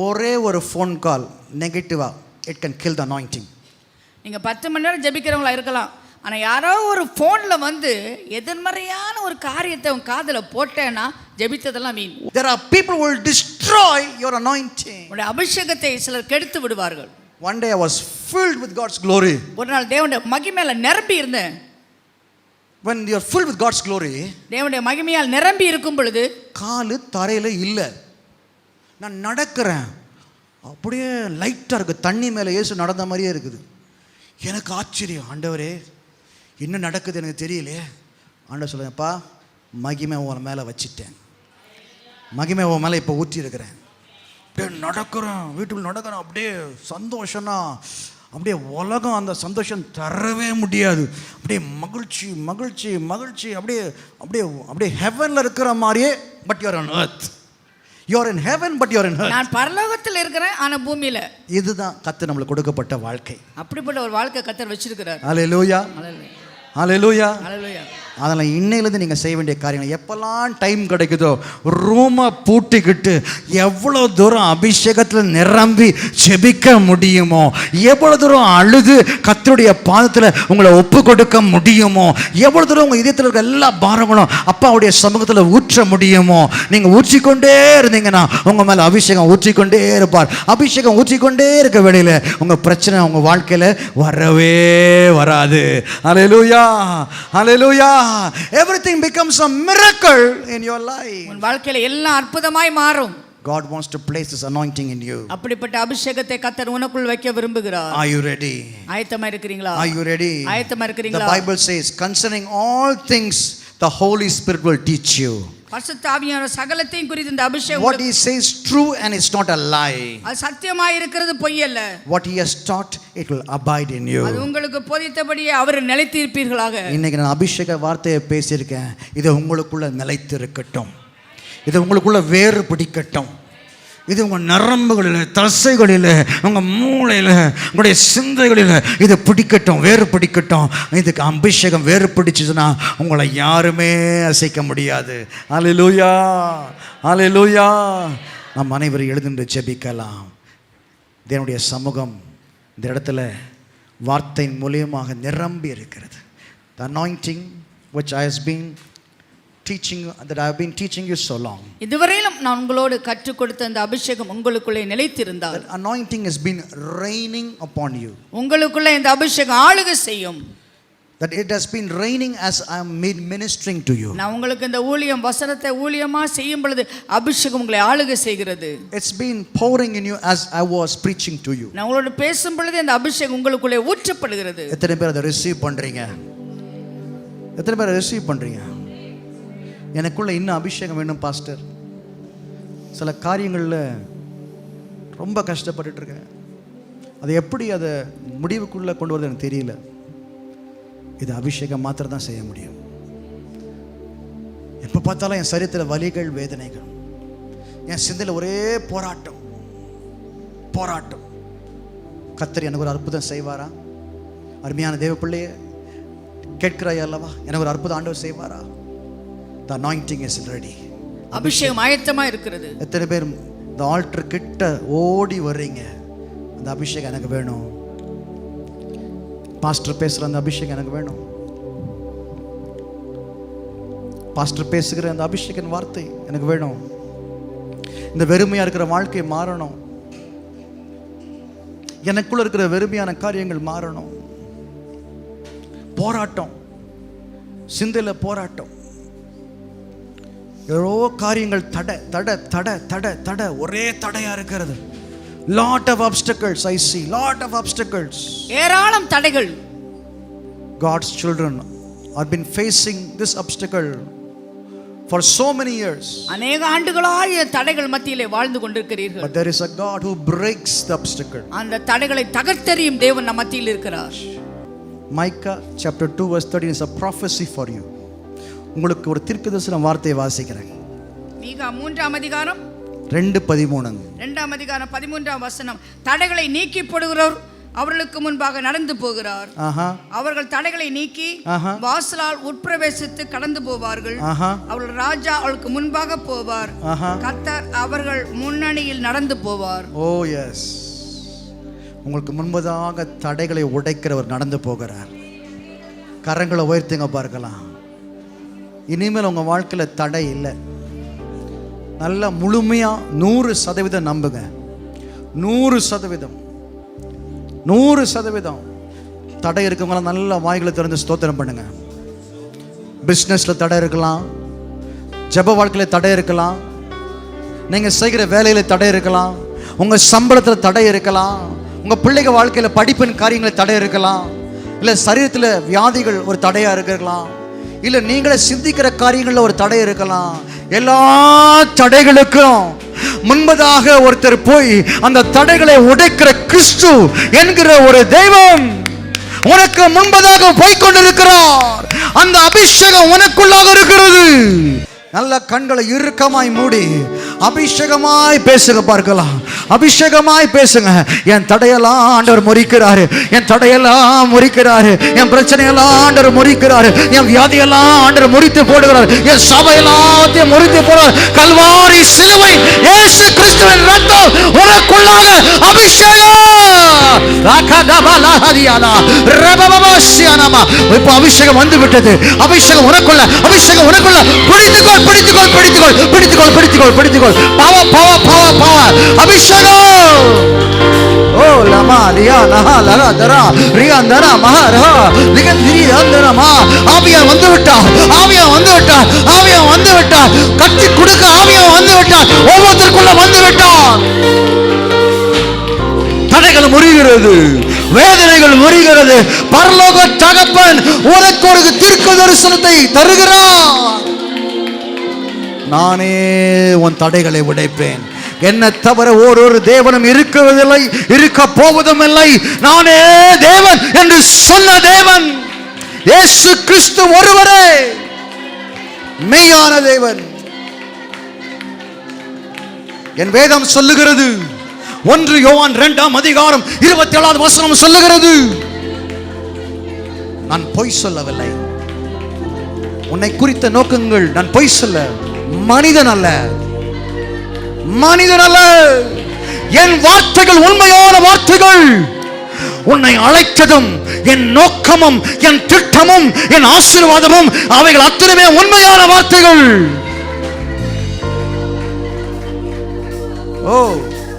ஒரே ஒரு ஃபோன் கால் நெகட்டிவா, it can kill the anointing. நீங்கள் 10 மணி நேரம் ஜெபிக்கிறவங்களா இருக்கலாம், ஆனால் யாரோ ஒரு ஃபோனில் வந்து எதிர்மறையான ஒரு காரியத்தை உன் காதில் போட்டேன்னா ஜெபித்ததெல்லாம் வீண். There are people who will destroy your anointing. உன்னுடைய அபிஷேகத்தை சிலர் கெடுத்து விடுவார்கள். One day I was filled with God's glory. ஒரு நாள் தேவனுடைய மகிமையால் நிரம்பி இருந்தேன். When you are filled with God's glory, தேவனுடைய மகிமையால் நிரம்பி இருக்கும் பொழுது காலு தரையில் இல்லை. நான் நடக்கிறேன், அப்படியே லைட்டாக இருக்குது, தண்ணி மேலே இயேசு நடந்த மாதிரியே இருக்குது. எனக்கு ஆச்சரியம், ஆண்டவரே என்ன நடக்குது எனக்கு தெரியலையே. ஆண்டவர் சொல்லுங்கப்பா, மகிமை உன் மேலே வச்சிட்டேன், மகிமை உன் மேலே இப்போ ஊற்றி இருக்கிறேன். அப்படியே நடக்கிறேன், வீட்டுக்குள்ள நடக்கிறேன், அப்படியே சந்தோஷம்னா அப்படியே உலகம் அந்த சந்தோஷம் தரவே முடியாது. அப்படியே மகிழ்ச்சி மகிழ்ச்சி மகிழ்ச்சி, அப்படியே அப்படியே அப்படியே ஹெவனில் இருக்கிற மாதிரியே. But you are on earth, you are in heaven but you are in earth. நான் பரலோகத்தில் இருக்கிறேன், ஆனால் பூமியில். இதுதான் கர்த்தர் நம்மளுக்கு கொடுக்கப்பட்ட வாழ்க்கை. அப்படிப்பட்ட ஒரு வாழ்க்கை கர்த்தர் வச்சிருக்கிறார். ஹல்லேலூயா. ஹல்லேலூயா. ஹல்லேலூயா. அதனால் இன்னையிலேருந்து நீங்கள் செய்ய வேண்டிய காரியங்கள், எப்போல்லாம் டைம் கிடைக்குதோ ரூமை பூட்டிக்கிட்டு எவ்வளோ தூரம் அபிஷேகத்தில் நிரம்பி ஜெபிக்க முடியுமோ, எவ்வளோ தூரம் அழுது கர்த்தருடைய பாதத்தில் உங்களை ஒப்பு கொடுக்க முடியுமோ, எவ்வளோ தூரம் உங்கள் இதயத்தில் இருக்க எல்லா பாரங்களும் அப்பாவுடைய சமூகத்தில் ஊற்ற முடியுமோ, நீங்கள் ஊற்றிக்கொண்டே இருந்தீங்கன்னா உங்கள் மேலே அபிஷேகம் ஊற்றிக்கொண்டே இருப்பார். அபிஷேகம் ஊற்றிக்கொண்டே இருக்க வேளையில் உங்கள் பிரச்சனை உங்கள் வாழ்க்கையில் வரவே வராது. ஹல்லேலூயா. ஹல்லேலூயா. Everything becomes a miracle in your life. உன் வாழ்க்கையில எல்லாம் அற்புதமாய் மாறும். God wants to place this anointing in you. அப்படிப்பட்ட அபிஷேகத்தை கர்த்தர் உனக்குள் வைக்க விரும்புகிறார். Are you ready? ஆயத்தமா இருக்கிறீங்களா? Are you ready? ஆயத்தமா இருக்கிறீங்களா? The Bible says concerning all things the Holy Spirit will teach you. பரிசுத்த ஆவியானவர் சகலத்தையும் குறித்து இந்த அபிஷேகம். What he says true and it's not a lie. அது சத்தியமாய் இருக்கிறது, பொய் அல்ல. What he has taught it will abide in you. அது உங்களுக்கு போதித்தபடியே அவர் நிலைத்திருப்பீர்களாக. இன்னைக்கு நான் அபிஷேக வார்த்தையை பேசியிருக்கேன், இது உங்களுக்குள்ள நிலைத்திருக்கட்டும், இது உங்களுக்குள்ள வேறு பிடிக்கட்டும், இது உங்கள் நரம்புகளில், தசைகளில், உங்கள் மூளையில், உங்களுடைய சிந்தைகளில் இது பிடிக்கட்டும், வேறு பிடிக்கட்டும். இதுக்கு அபிஷேகம் வேறு பிடிச்சதுன்னா உங்களை யாருமே அசைக்க முடியாது. ஹல்லேலூயா. ஹல்லேலூயா. நம் அனைவரும் எழுந்து ஜெபிக்கலாம். தேவனுடைய சமூகம் இந்த இடத்துல வார்த்தையின் மூலியமாக நிரம்பி இருக்கிறது. The anointing which I has been teaching, that I have been teaching you so long. இதுவரையிலும் நான் உங்களோடு கற்றுக் கொடுத்த அந்த அபிஷேகம் உங்களுக்குள்ளே நிலைத்திருந்தால், That anointing has been raining upon you. உங்களுக்குள்ளே இந்த அபிஷேகம் ஆளுகை செய்யும். That it has been raining as I am ministering to you. நான் உங்களுக்கு இந்த ஊழியம் வசனத்தை ஊழியமா செய்யும் பொழுது அபிஷேகம் உங்களை ஆளுகை செய்கிறது. It's been pouring in you as I was preaching to you. நான் உங்களோட பேசும் பொழுது இந்த அபிஷேகம் உங்களுக்குள்ளே ஊற்றப்படுகிறது. எத்தனை பேர் அதை ரிசீவ் பண்றீங்க? எத்தனை பேர் ரிசீவ் பண்றீங்க? எனக்குள்ள இன்னும் அபிஷேகம் வேணும் பாஸ்டர், சில காரியங்களில் ரொம்ப கஷ்டப்பட்டுட்டு இருக்கேன், அதை எப்படி அதை முடிவுக்குள்ளே கொண்டு வரது எனக்கு தெரியல. இது அபிஷேகம் மாத்திரம் தான் செய்ய முடியும். எப்போ பார்த்தாலும் என் சரீரத்தில் வலிகள், வேதனைகள், என் சிந்தையில் ஒரே போராட்டம் போராட்டம். கர்த்தர் எனக்கு ஒரு அற்புதம் செய்வாரா? அருமையான தேவ பிள்ளையே, கேட்கிறாய் அல்லவா? எனக்கு ஒரு அற்புதம் ஆண்டவர் செய்வாரா? The anointing is ready. அபிஷேகம் ஆயத்தமா இருக்கிறது. எத்தனை பேர் இந்த ஆல்டர் கிட்ட ஓடி வர்றீங்க? அந்த அபிஷேகம் எனக்கு வேணும். பாஸ்டர் பேசுகிற அந்த அபிஷேகம் எனக்கு வேணும். பாஸ்டர் பேசுகிற அந்த அபிஷேகம் வார்த்தை எனக்கு வேணும். இந்த வெறுமையா இருக்கிற வாழ்க்கை மாறணும். எனக்குள்ள இருக்கிற வெறுமையான காரியங்கள் மாறணும். போராட்டம், சிந்தையில போராட்டம், எவ்வளோ காரியங்கள் தடை தடை தடை தடை தடை, ஒரே தடையா இருக்கிறது. lot of obstacles I see, lot of obstacles. ஏராளம் தடைகள். God's children have been facing this obstacle for so many years. அநேக ஆண்டுகளாய் தடைகள் மத்தியிலே வாழ்ந்து கொண்டிருக்கிறீர்கள். But there is a God who breaks the obstacle. அந்த தடைகளை தகர்த்தெறியும் தேவன் நம் மத்தியில் இருக்கிறார். Micah chapter 2 verse 13 is a prophecy for you. உங்களுக்கு ஒரு தீர்க்கதரிசன வார்த்தையை வாசிக்கிறேன். மீகா 3ஆம் அதிகாரம் 2:13. 2ஆம் அதிகாரம் 13ஆம் வசனம். தடைகளை நீக்கி போடுகிறவர் அவர்களுக்கு முன்பாக நடந்து போகிறார். அவர்கள் தடைகளை நீக்கி வாசலால் உட்பிரவேசித்து கடந்து போவார்கள். அவர்கள் ராஜா அவர்களுக்கு முன்பாக போவார். கர்த்தர் அவர்கள் முன்னணியில் நடந்து போவார். ஓ எஸ், உங்களுக்கு முன்பதாக தடைகளை உடைக்கிறவர் நடந்து போகிறார். கரங்களை உயர்த்துங்க பார்க்கலாம். இனிமேல் உங்க வாழ்க்கையில தடை இல்லை. நல்லா முழுமையா 100% நம்புங்க. 100% 100% தடை இருக்கவங்கள நல்ல வாய்களை திறந்து ஸ்தோத்திரம் பண்ணுங்க. பிஸ்னஸ்ல தடை இருக்கலாம், ஜெப வாழ்க்கையில தடை இருக்கலாம், நீங்க செய்கிற வேலையில தடை இருக்கலாம், உங்க சம்பளத்துல தடை இருக்கலாம், உங்க பிள்ளைங்க வாழ்க்கையில படிப்பின் காரியங்களில் தடை இருக்கலாம், இல்ல சரீரத்துல வியாதிகள் ஒரு தடையா இருக்கலாம், இல்ல நீங்களே சிந்திக்கிற காரியங்கள்ல ஒரு தடை இருக்கலாம். எல்லா தடைகளுக்கும் முன்பதாக ஒருத்தர் போய் அந்த தடைகளை உடைக்கிற கிறிஸ்து என்கிற ஒரு தெய்வம் உனக்கு முன்பதாக போய் கொண்டிருக்கிறார். அந்த அபிஷேகம் உனக்குள்ளாக இருக்கிறது. நல்ல கண்களை இறுக்கமாய் மூடி அபிஷேகமாய் பேசுங்க பார்க்கலாம். அபிஷேகமாய் பேசுங்க. என் தடையெல்லாம் ஆண்டவர் முறிக்கிறாரு, என் தடையெல்லாம் முறிக்கிறாரு, என் பிரச்சனையெல்லாம் ஆண்டவர் முறிக்கிறாரு, என் வியாதியெல்லாம் ஆண்டவர் முறித்து போடுகிறார், என் சபையெல்லாம் முறித்து போடுறார். கல்வாரி சிலுவை இயேசு கிறிஸ்துவின் ரத்தம் உனக்குள்ளாக அபிஷேகம். இப்போ அபிஷேகம் வந்து விட்டது. அபிஷேகம் உனக்குள்ள, அபிஷேகம் உனக்குள்ள. பிடித்துக்கொள் பிடித்துக்கொள் பிடித்துக்கொள் பிடித்துக்கொள் பிடித்துக்கொள் பிடித்துக்கொள். பவர் பவர் பவர் பவர் அபிஷேகம். ஓ லமா லியா நஹா லரா தரா ரியா தரா மஹரா லிகன் திரி அந்தரா மா. ஆவியா வந்து விட்டார், ஆவியா வந்து விட்டார், ஆவியா வந்து விட்டார். கட்டி கொடுக்க ஆவியா வந்து விட்டார், ஒவ்வொருத்தருக்குள்ள வந்து விட்டார். தடைகள் முறிகிறது, வேதனைகள் முறிகிறது. பரலோக தகப்பன் உனக்கு ஒரு தீர்க்க தரிசனத்தை தருகிறார். நானே உன் தடைகளை உடைப்பேன். என்ன தவிர ஒரு தேவனும் இருக்கிறதில்லை, இருக்க போவதும் இல்லை. நானே தேவன் என்று சொன்ன தேவன் இயேசு கிறிஸ்து ஒருவரே மெய்யான தேவன். என் வேதம் சொல்லுகிறது, 1 யோவான் 2ஆம் அதிகாரம் 27வது வசனம் சொல்லுகிறது, நான் பொய் சொல்லவில்லை. உன்னை குறித்த நோக்கங்கள் நான் பொய் சொல்ல, மனிதன் அல்ல, மனிதன் அல்ல. என் வார்த்தைகள் உண்மையான வார்த்தைகள். உன்னை அழைத்ததும் என் நோக்கமும் என் திட்டமும் என் ஆசீர்வாதமும் அவைகள் அத்தனையுமே உண்மையான வார்த்தைகள். ஓ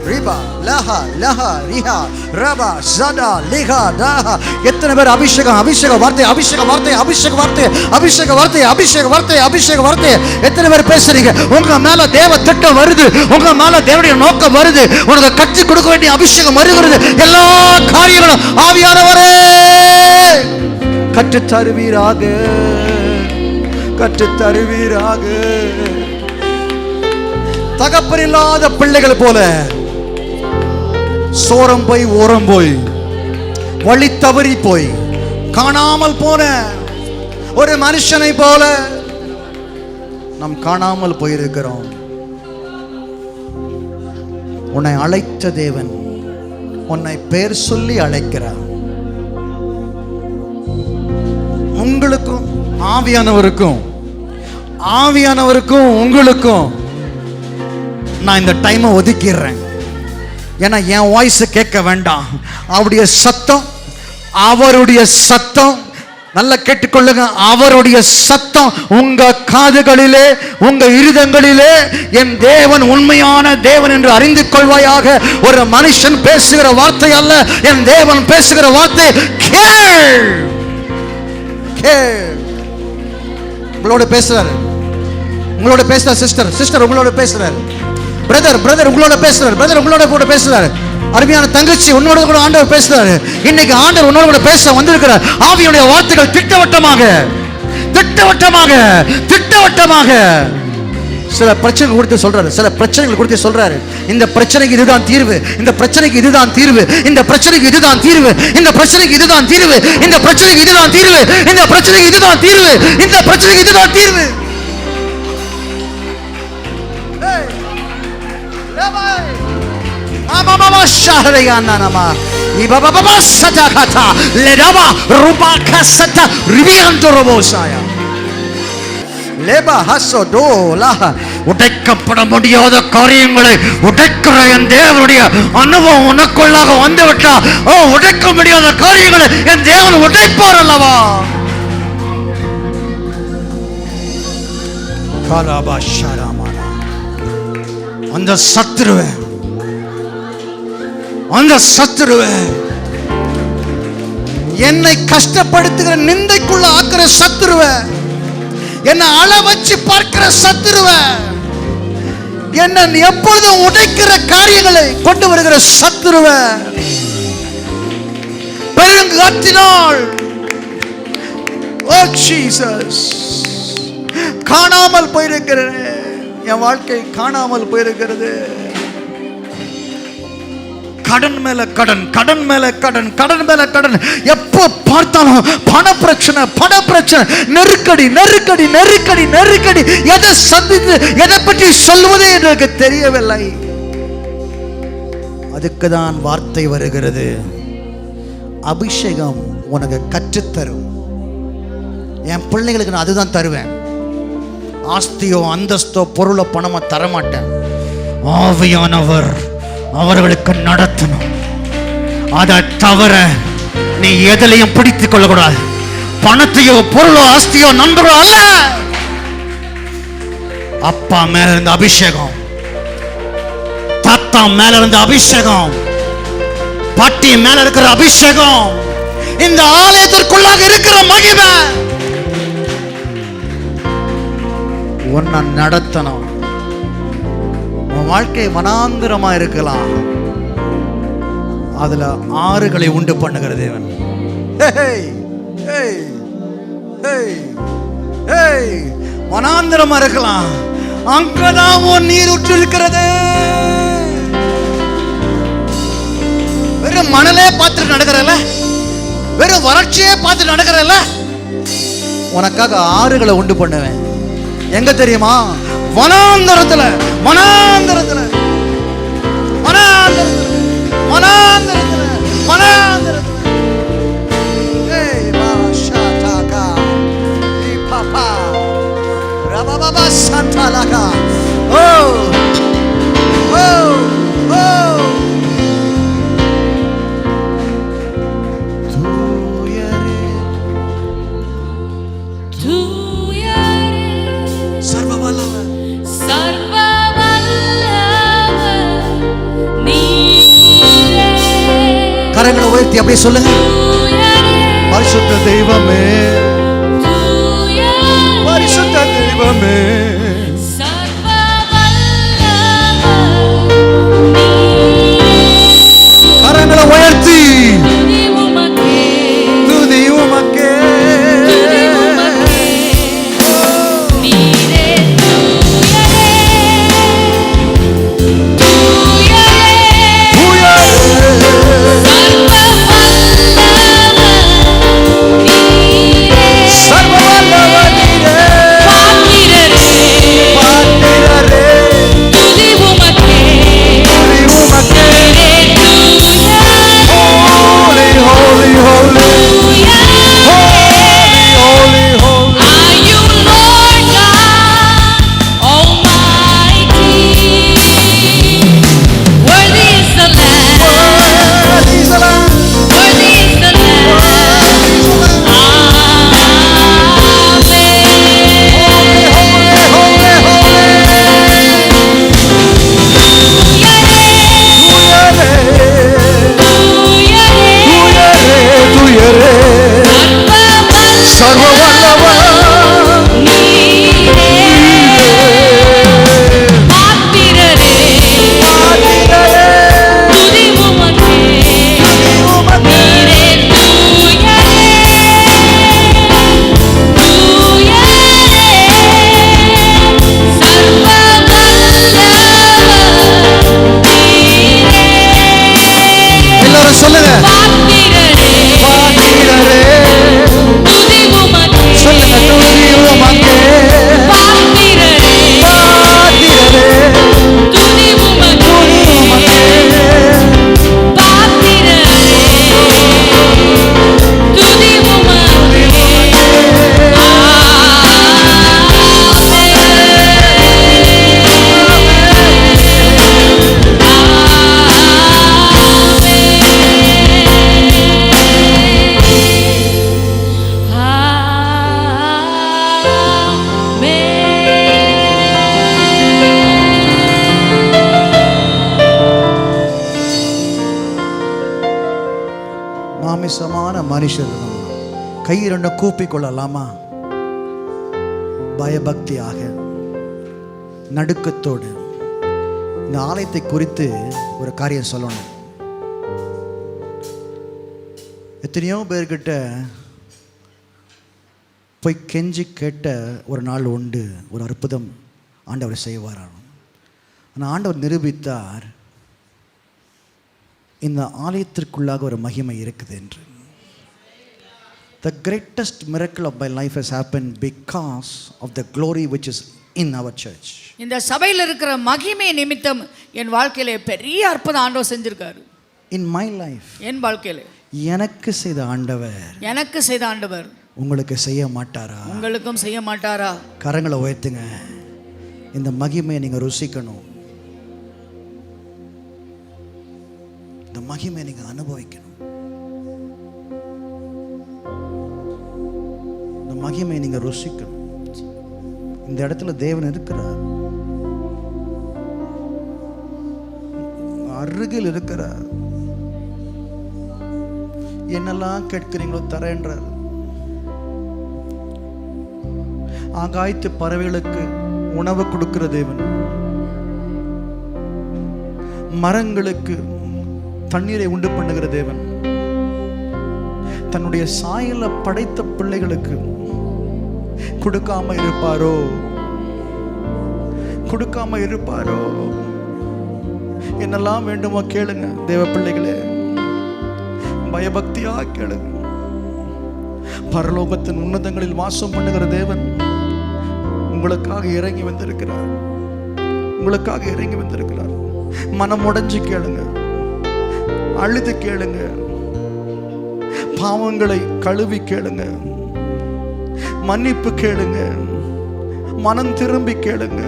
ரிபா லஹா லஹா ரிஹா ரபா ஜடா லிஹா தஹா. எத்தனை பேர் அபிஷேகம் அபிஷேக வார்த்தை அபிஷேக வார்த்தை அபிஷேக வார்த்தை அபிஷேக வார்த்தை அபிஷேக வார்த்தை அபிஷேக வார்த்தை எத்தனை பேர் பேசுறீங்க? உங்க மேல தேவ திட்டம் வருது, உங்க மேல தேவனுடைய நோக்கம் வருது, உனக்கு கட்டி கொடுக்க வேண்டிய அபிஷேகம் வருகிறது. எல்லா காரியங்களும் ஆவியானவரே கற்று தருவீராக, கற்று தருவீராக. தகப்பன் இல்லாத பிள்ளைகள் போல சோரம் போய் ஓரம் போய் வழி தவறி போய் காணாமல் போன ஒரு மனுஷனை போல நாம் காணாமல் போயிருக்கிறோம். உன்னை அழைத்த தேவன் உன்னை பேர் சொல்லி அழைக்கிறார். உங்களுக்கும் ஆவியானவருக்கும் உங்களுக்கும் நான் இந்த டைமை ஒதுக்கிடுறேன். ஏன்னா என் வாய்ஸ் கேட்க வேண்டாம், அவருடைய சத்தம் நல்லா கேட்டுக்கொள்ளுங்க. அவருடைய சத்தம் உங்க காதுகளிலே, உங்க இருதயங்களிலே, என் தேவன் உண்மையான தேவன் என்று அறிந்து கொள்வாயாக. ஒரு மனுஷன் பேசுகிற வார்த்தை அல்ல, என் தேவன் பேசுகிற வார்த்தை. கேள். உங்களோட பேசுறாரு சிஸ்டர், உங்களோட பேசுறாரு பிரதர், உங்களோட பேசுறாரு பிரதர், உங்களோட கூட பேசுறாரு. அருமையான தங்கச்சி, உன்னோட கூட ஆண்டவர் பேசுறாரு. இன்னைக்கு ஆண்டவர் உன்னோட கூட பேச வந்திருக்கிறார். ஆவியுடைய வார்த்தைகள் திட்டவட்டமாக சில பிரச்சனைகள் குறித்து சொல்றாரு. சில பிரச்சனைகள் குறித்து சொல்றாரு. இந்த பிரச்சனைக்கு இதுதான் தீர்வு, இந்த பிரச்சனைக்கு இதுதான் தீர்வு, இந்த பிரச்சனைக்கு இதுதான் தீர்வு, இந்த பிரச்சனைக்கு இதுதான் தீர்வு, இந்த பிரச்சனைக்கு இதுதான் தீர்வு, இந்த பிரச்சனைக்கு இதுதான் தீர்வு, இந்த பிரச்சனைக்கு இதுதான் தீர்வு. உடைக்கப்பட முடியாத காரியங்களை உடைக்கிற என் தேவனுடைய அனுபவம் உனக்குள்ளாக வந்துவிட்டா, உடைக்க முடியாத காரியங்களை என் தேவன் உடைப்பார் அல்லவா? அந்த சத்துருவே என்னை கஷ்டப்படுத்துகிற, நிந்தைக்குள்ள ஆக்குற சத்துருவே, என்னை அள வச்சு பார்க்கிற சத்துருவே, என்னை எப்பொழுதும் உடைக்கிற காரியங்களை கொண்டு வருகிற சத்துருவே, பெருங்காற்றினால் காணாமல் போயிருக்கிறது. என் வாழ்க்கை காணாமல் போயிருக்கிறது. கடன் மேல கடன், கடன் மேல கடன், கடன் மேல கடன். எப்போ பார்த்தாலும் பண பிரச்சனை, நெருக்கடி. எதை சந்தித்து எதை பற்றி சொல்வதே எனக்கு தெரியவில்லை. அதுக்கு தான் வார்த்தை வருகிறது. அபிஷேகம் உனக்கு கற்றுத்தரும். என் பிள்ளைகளுக்கு நான் அதுதான் தருவேன். ஆஸ்தியோ அந்தஸ்தோ பொருளோ பணமோ தரமாட்டேன். ஆவியானவர் அவர்களுக்கு நடத்தணும். அதை தவிர நீ எதிலையும் பிடித்துக் கொள்ளக்கூடாது. பணத்தையோ பொருளோ ஆஸ்தியோ நண்பரோ அல்ல. அப்பா மேல இருந்த அபிஷேகம், தாத்தா மேல இருந்த அபிஷேகம், பாட்டி மேல இருக்கிற அபிஷேகம், இந்த ஆலயத்திற்குள்ளாக இருக்கிற மகிமை உன்னை நடத்தணும். உன் வாழ்க்கை வனாந்திரமா இருக்கலாம், அதுல ஆறுகளை உண்டு பண்ணுகிற தேவன். வனாந்திரமா இருக்கலாம், அங்கதான் உன் நீர் உற்று இருக்கிறது. வெறும் மணலே பார்த்துட்டு நடக்கிறல்ல, வெறும் வறட்சியே பார்த்துட்டு நடக்கிறல்ல, உனக்காக ஆறுகளை உண்டு பண்ணுவேன். எங்க தெரியுமா? வனாந்தரத்துல. கரங்களை உயர்த்தி அப்படியே சொல்லுங்க. பரிசுத்த தெய்வமே, பரிசுத்த தெய்வமே, கரங்களை உயர்த்தி துதி உமக்கே. சர்வ வல்லவர் சொல்லுங்க. சொல்லுங்க. துதி உமக்கே. துதி உமக்கே. மாமிசமான மனுஷர் கை ரெண்டு கூப்பிக் கொள்ளலாமா? பயபக்தியாக நடுக்கத்தோடு இந்த ஆலயத்தை குறித்து ஒரு காரியம் சொல்லணும். எத்தனையோ பேர்கிட்ட போய் கெஞ்சி கேட்ட ஒரு நாள் உண்டு. ஒரு அற்புதம் ஆண்டவர் செய்வாராம். ஆனால் ஆண்டவர் நிரூபித்தார் இந்த ஆலயத்திற்குள்ளாக ஒரு மகிமை இருக்குது என்று. The greatest miracle of my life has happened because of the glory which is in our church. இந்த சபையில் இருக்கிற மகிமை நிமித்தம் என் வாழ்க்கையிலே பெரிய அற்புதம் ஆண்டவர் செஞ்சிருக்காரு. In my life, என் வாழ்க்கையிலே எனக்கு செய்த ஆண்டவர் உங்களுக்கு செய்ய மாட்டாரா? உங்களுக்கும் செய்ய மாட்டாரா? கரங்களை உயர்த்துங்க. இந்த மகிமையை நீங்க ருசிக்கணும். இந்த மகிமையை நீங்க அனுபவிக்கணும். இந்த மகிமையை நீங்க ருசிக்கணும். இந்த இடத்துல தேவன் இருக்கிறார், அருகில் இருக்கிறார். என்னெல்லாம் கேட்கிறீங்களோ தரேன்றார். ஆகாயத்து பறவைகளுக்கு உணவு கொடுக்கிற தேவன், மரங்களுக்கு தண்ணீரை உண்டு பண்ணுகிற தேவன், தன்னுடைய சாயல படைத்த பிள்ளைகளுக்கு கொடுக்காம இருப்பாரோ? என்னெல்லாம் வேண்டுமோ கேளுங்க தேவ பிள்ளைகளே, பயபக்தியா கேளுங்க. பரலோகத்தின் உன்னதங்களில் வாசம் பண்ணுகிற தேவன் உங்களுக்காக இறங்கி வந்திருக்கிறார். மனம் உடைஞ்சு கேளுங்க, அழுது கேளுங்க, பாவங்களை கழுவி கேளுங்க, மன்னிப்பு கேளுங்க, மனம் திரும்பி கேளுங்க,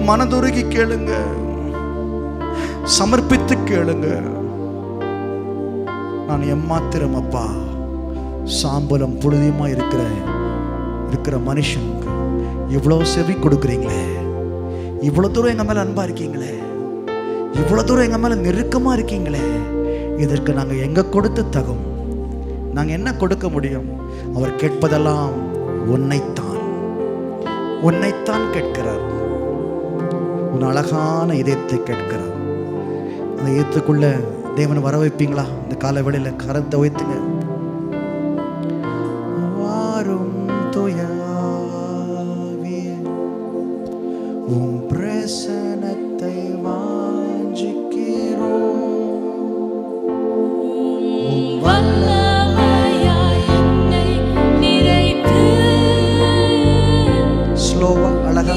மனதுருகி கேளுங்க, சமர்ப்பித்து கேளுங்க. நான் எம்மாத்திரம் அப்பா, சாம்பலம் புழுதியுமா இருக்கிற மனுஷனுக்கு இவ்வளவு செவி கொடுக்குறீங்களே, இவ்வளவு தூரம் எங்க மேல அன்பா இருக்கீங்களே, இவ்வளவு தூரம் எங்க மேல நெருக்கமா இருக்கீங்களே, இதற்கு நாங்க எங்க கொடுத்து தகும்? நாங்க என்ன கொடுக்க முடியும்? அவர் கேட்பதெல்லாம் உன்னைத்தான் கேட்கிறார். உன் அழகான இதயத்தை கேட்கிறார். அந்த இதயத்துக்குள்ள தேவனை வர வைப்பீங்களா? இந்த கால வேளையில கரத்தை வைத்துங்க. வாரும் தூயாவியே, உம் பிரசன்னத்தை வாஞ்சிக்கிறோம். உம் வல்லமையாய் என்னை நிறைத்து, ஸ்லோவா அழகா,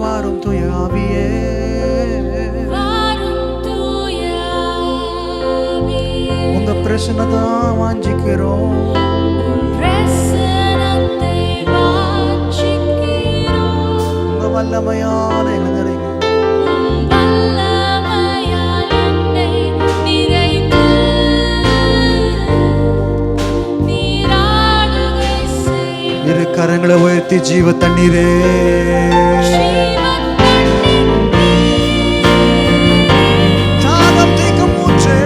வாரும் தூயாவியே, உங்க பிரசன்னத்தை வாஞ்சிக்கிறோம். உங்க வல்லமையால என்னை நிறைங்க. இரு கரங்களை உயர்த்தி ஜீவ தண்ணீரே, தாகம் தீர்க்கும் ஊற்றே,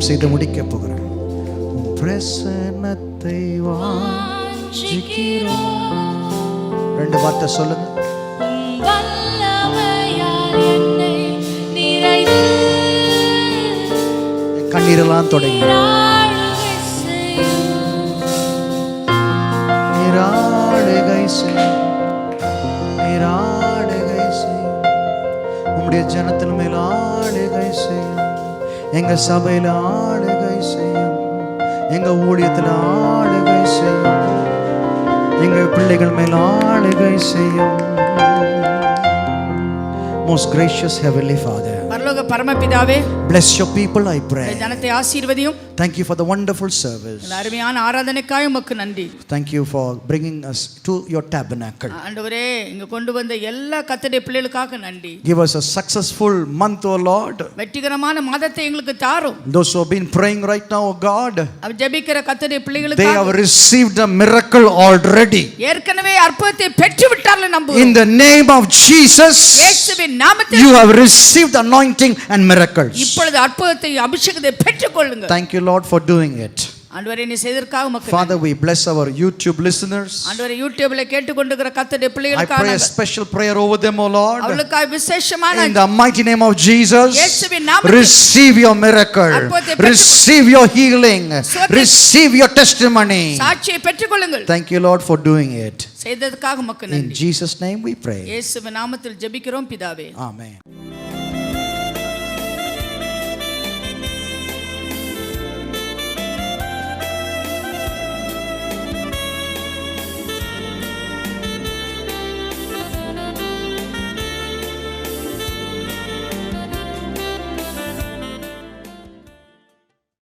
செய்து முடிக்க போகிறேன். உம் பிரசன்னத்தை வாஞ்சிக்கிறோம். 2 வார்த்தை சொல்லுங்க. கண்ணீரெல்லாம் தொடங்கி நீராடுகை செய்யும், நீராடுகை செய்யும். உம்முடைய ஜனத்தின் மேல் ஆளுகை செய்யும், எங்க சபையில் ஆளுகை செய்யும், எங்க ஊழியத்தில் ஆளுகை செய்யும், எங்க பிள்ளைகள் மேல் ஆளுகை செய்யும். Most gracious heavenly Father, பரலோக பரமபிதாவே, bless your people I pray. ஜனத்தை ஆசீர்வதியும். Thank you for the wonderful service. இந்த அருமையான ஆராதனைக்காக உமக்கு நன்றி. Thank you for bringing us to your tabernacle. ஆண்டவரே, இங்க கொண்டு வந்த எல்லா கர்த்தருடைய பிள்ளைகளுக்காக நன்றி. Give us a successful month, O Lord. வெற்றிகரமான மாதத்தை எங்களுக்கு தாரும். Those who have been praying right now, O God, ஜெபிக்கிற கர்த்தருடைய they பிள்ளைகளுக்காக have received a miracle already. ஏற்கனவே அற்புதத்தை பெற்று விட்டார்கள் நம்புகிறோம். In the name of Jesus, இயேசுவின் நாமத்தில் you have received anointing and miracles. இப்பொழுது அற்புதத்தை அபிஷேகத்தை பெற்றுக்கொள்ளுங்கள். Thank you, Lord, for doing it. ஆண்டவரே, நீ செய்ததற்காக உமக்கு Father, we bless our YouTube listeners. ஆண்டவரே, யூடியூப்ல கேட்டுக்கொண்டிருக்கிற கர்த்தருடைய I பிள்ளைகளுக்காக pray a special prayer over them, O Lord. அவர்களுக்காக விசேஷமான In the mighty name of Jesus, இயேசுவின் நாமத்தில் receive your miracle, receive your healing, receive your testimony. சாட்சியை பெற்றுக்கொள்ளுங்கள். Thank you, Lord, for doing it. செய்ததற்காக உமக்கு In நன்றி. Jesus' name we pray. இயேசுவின் நாமத்தில் ஜெபிக்கிறோம் பிதாவே. Amen.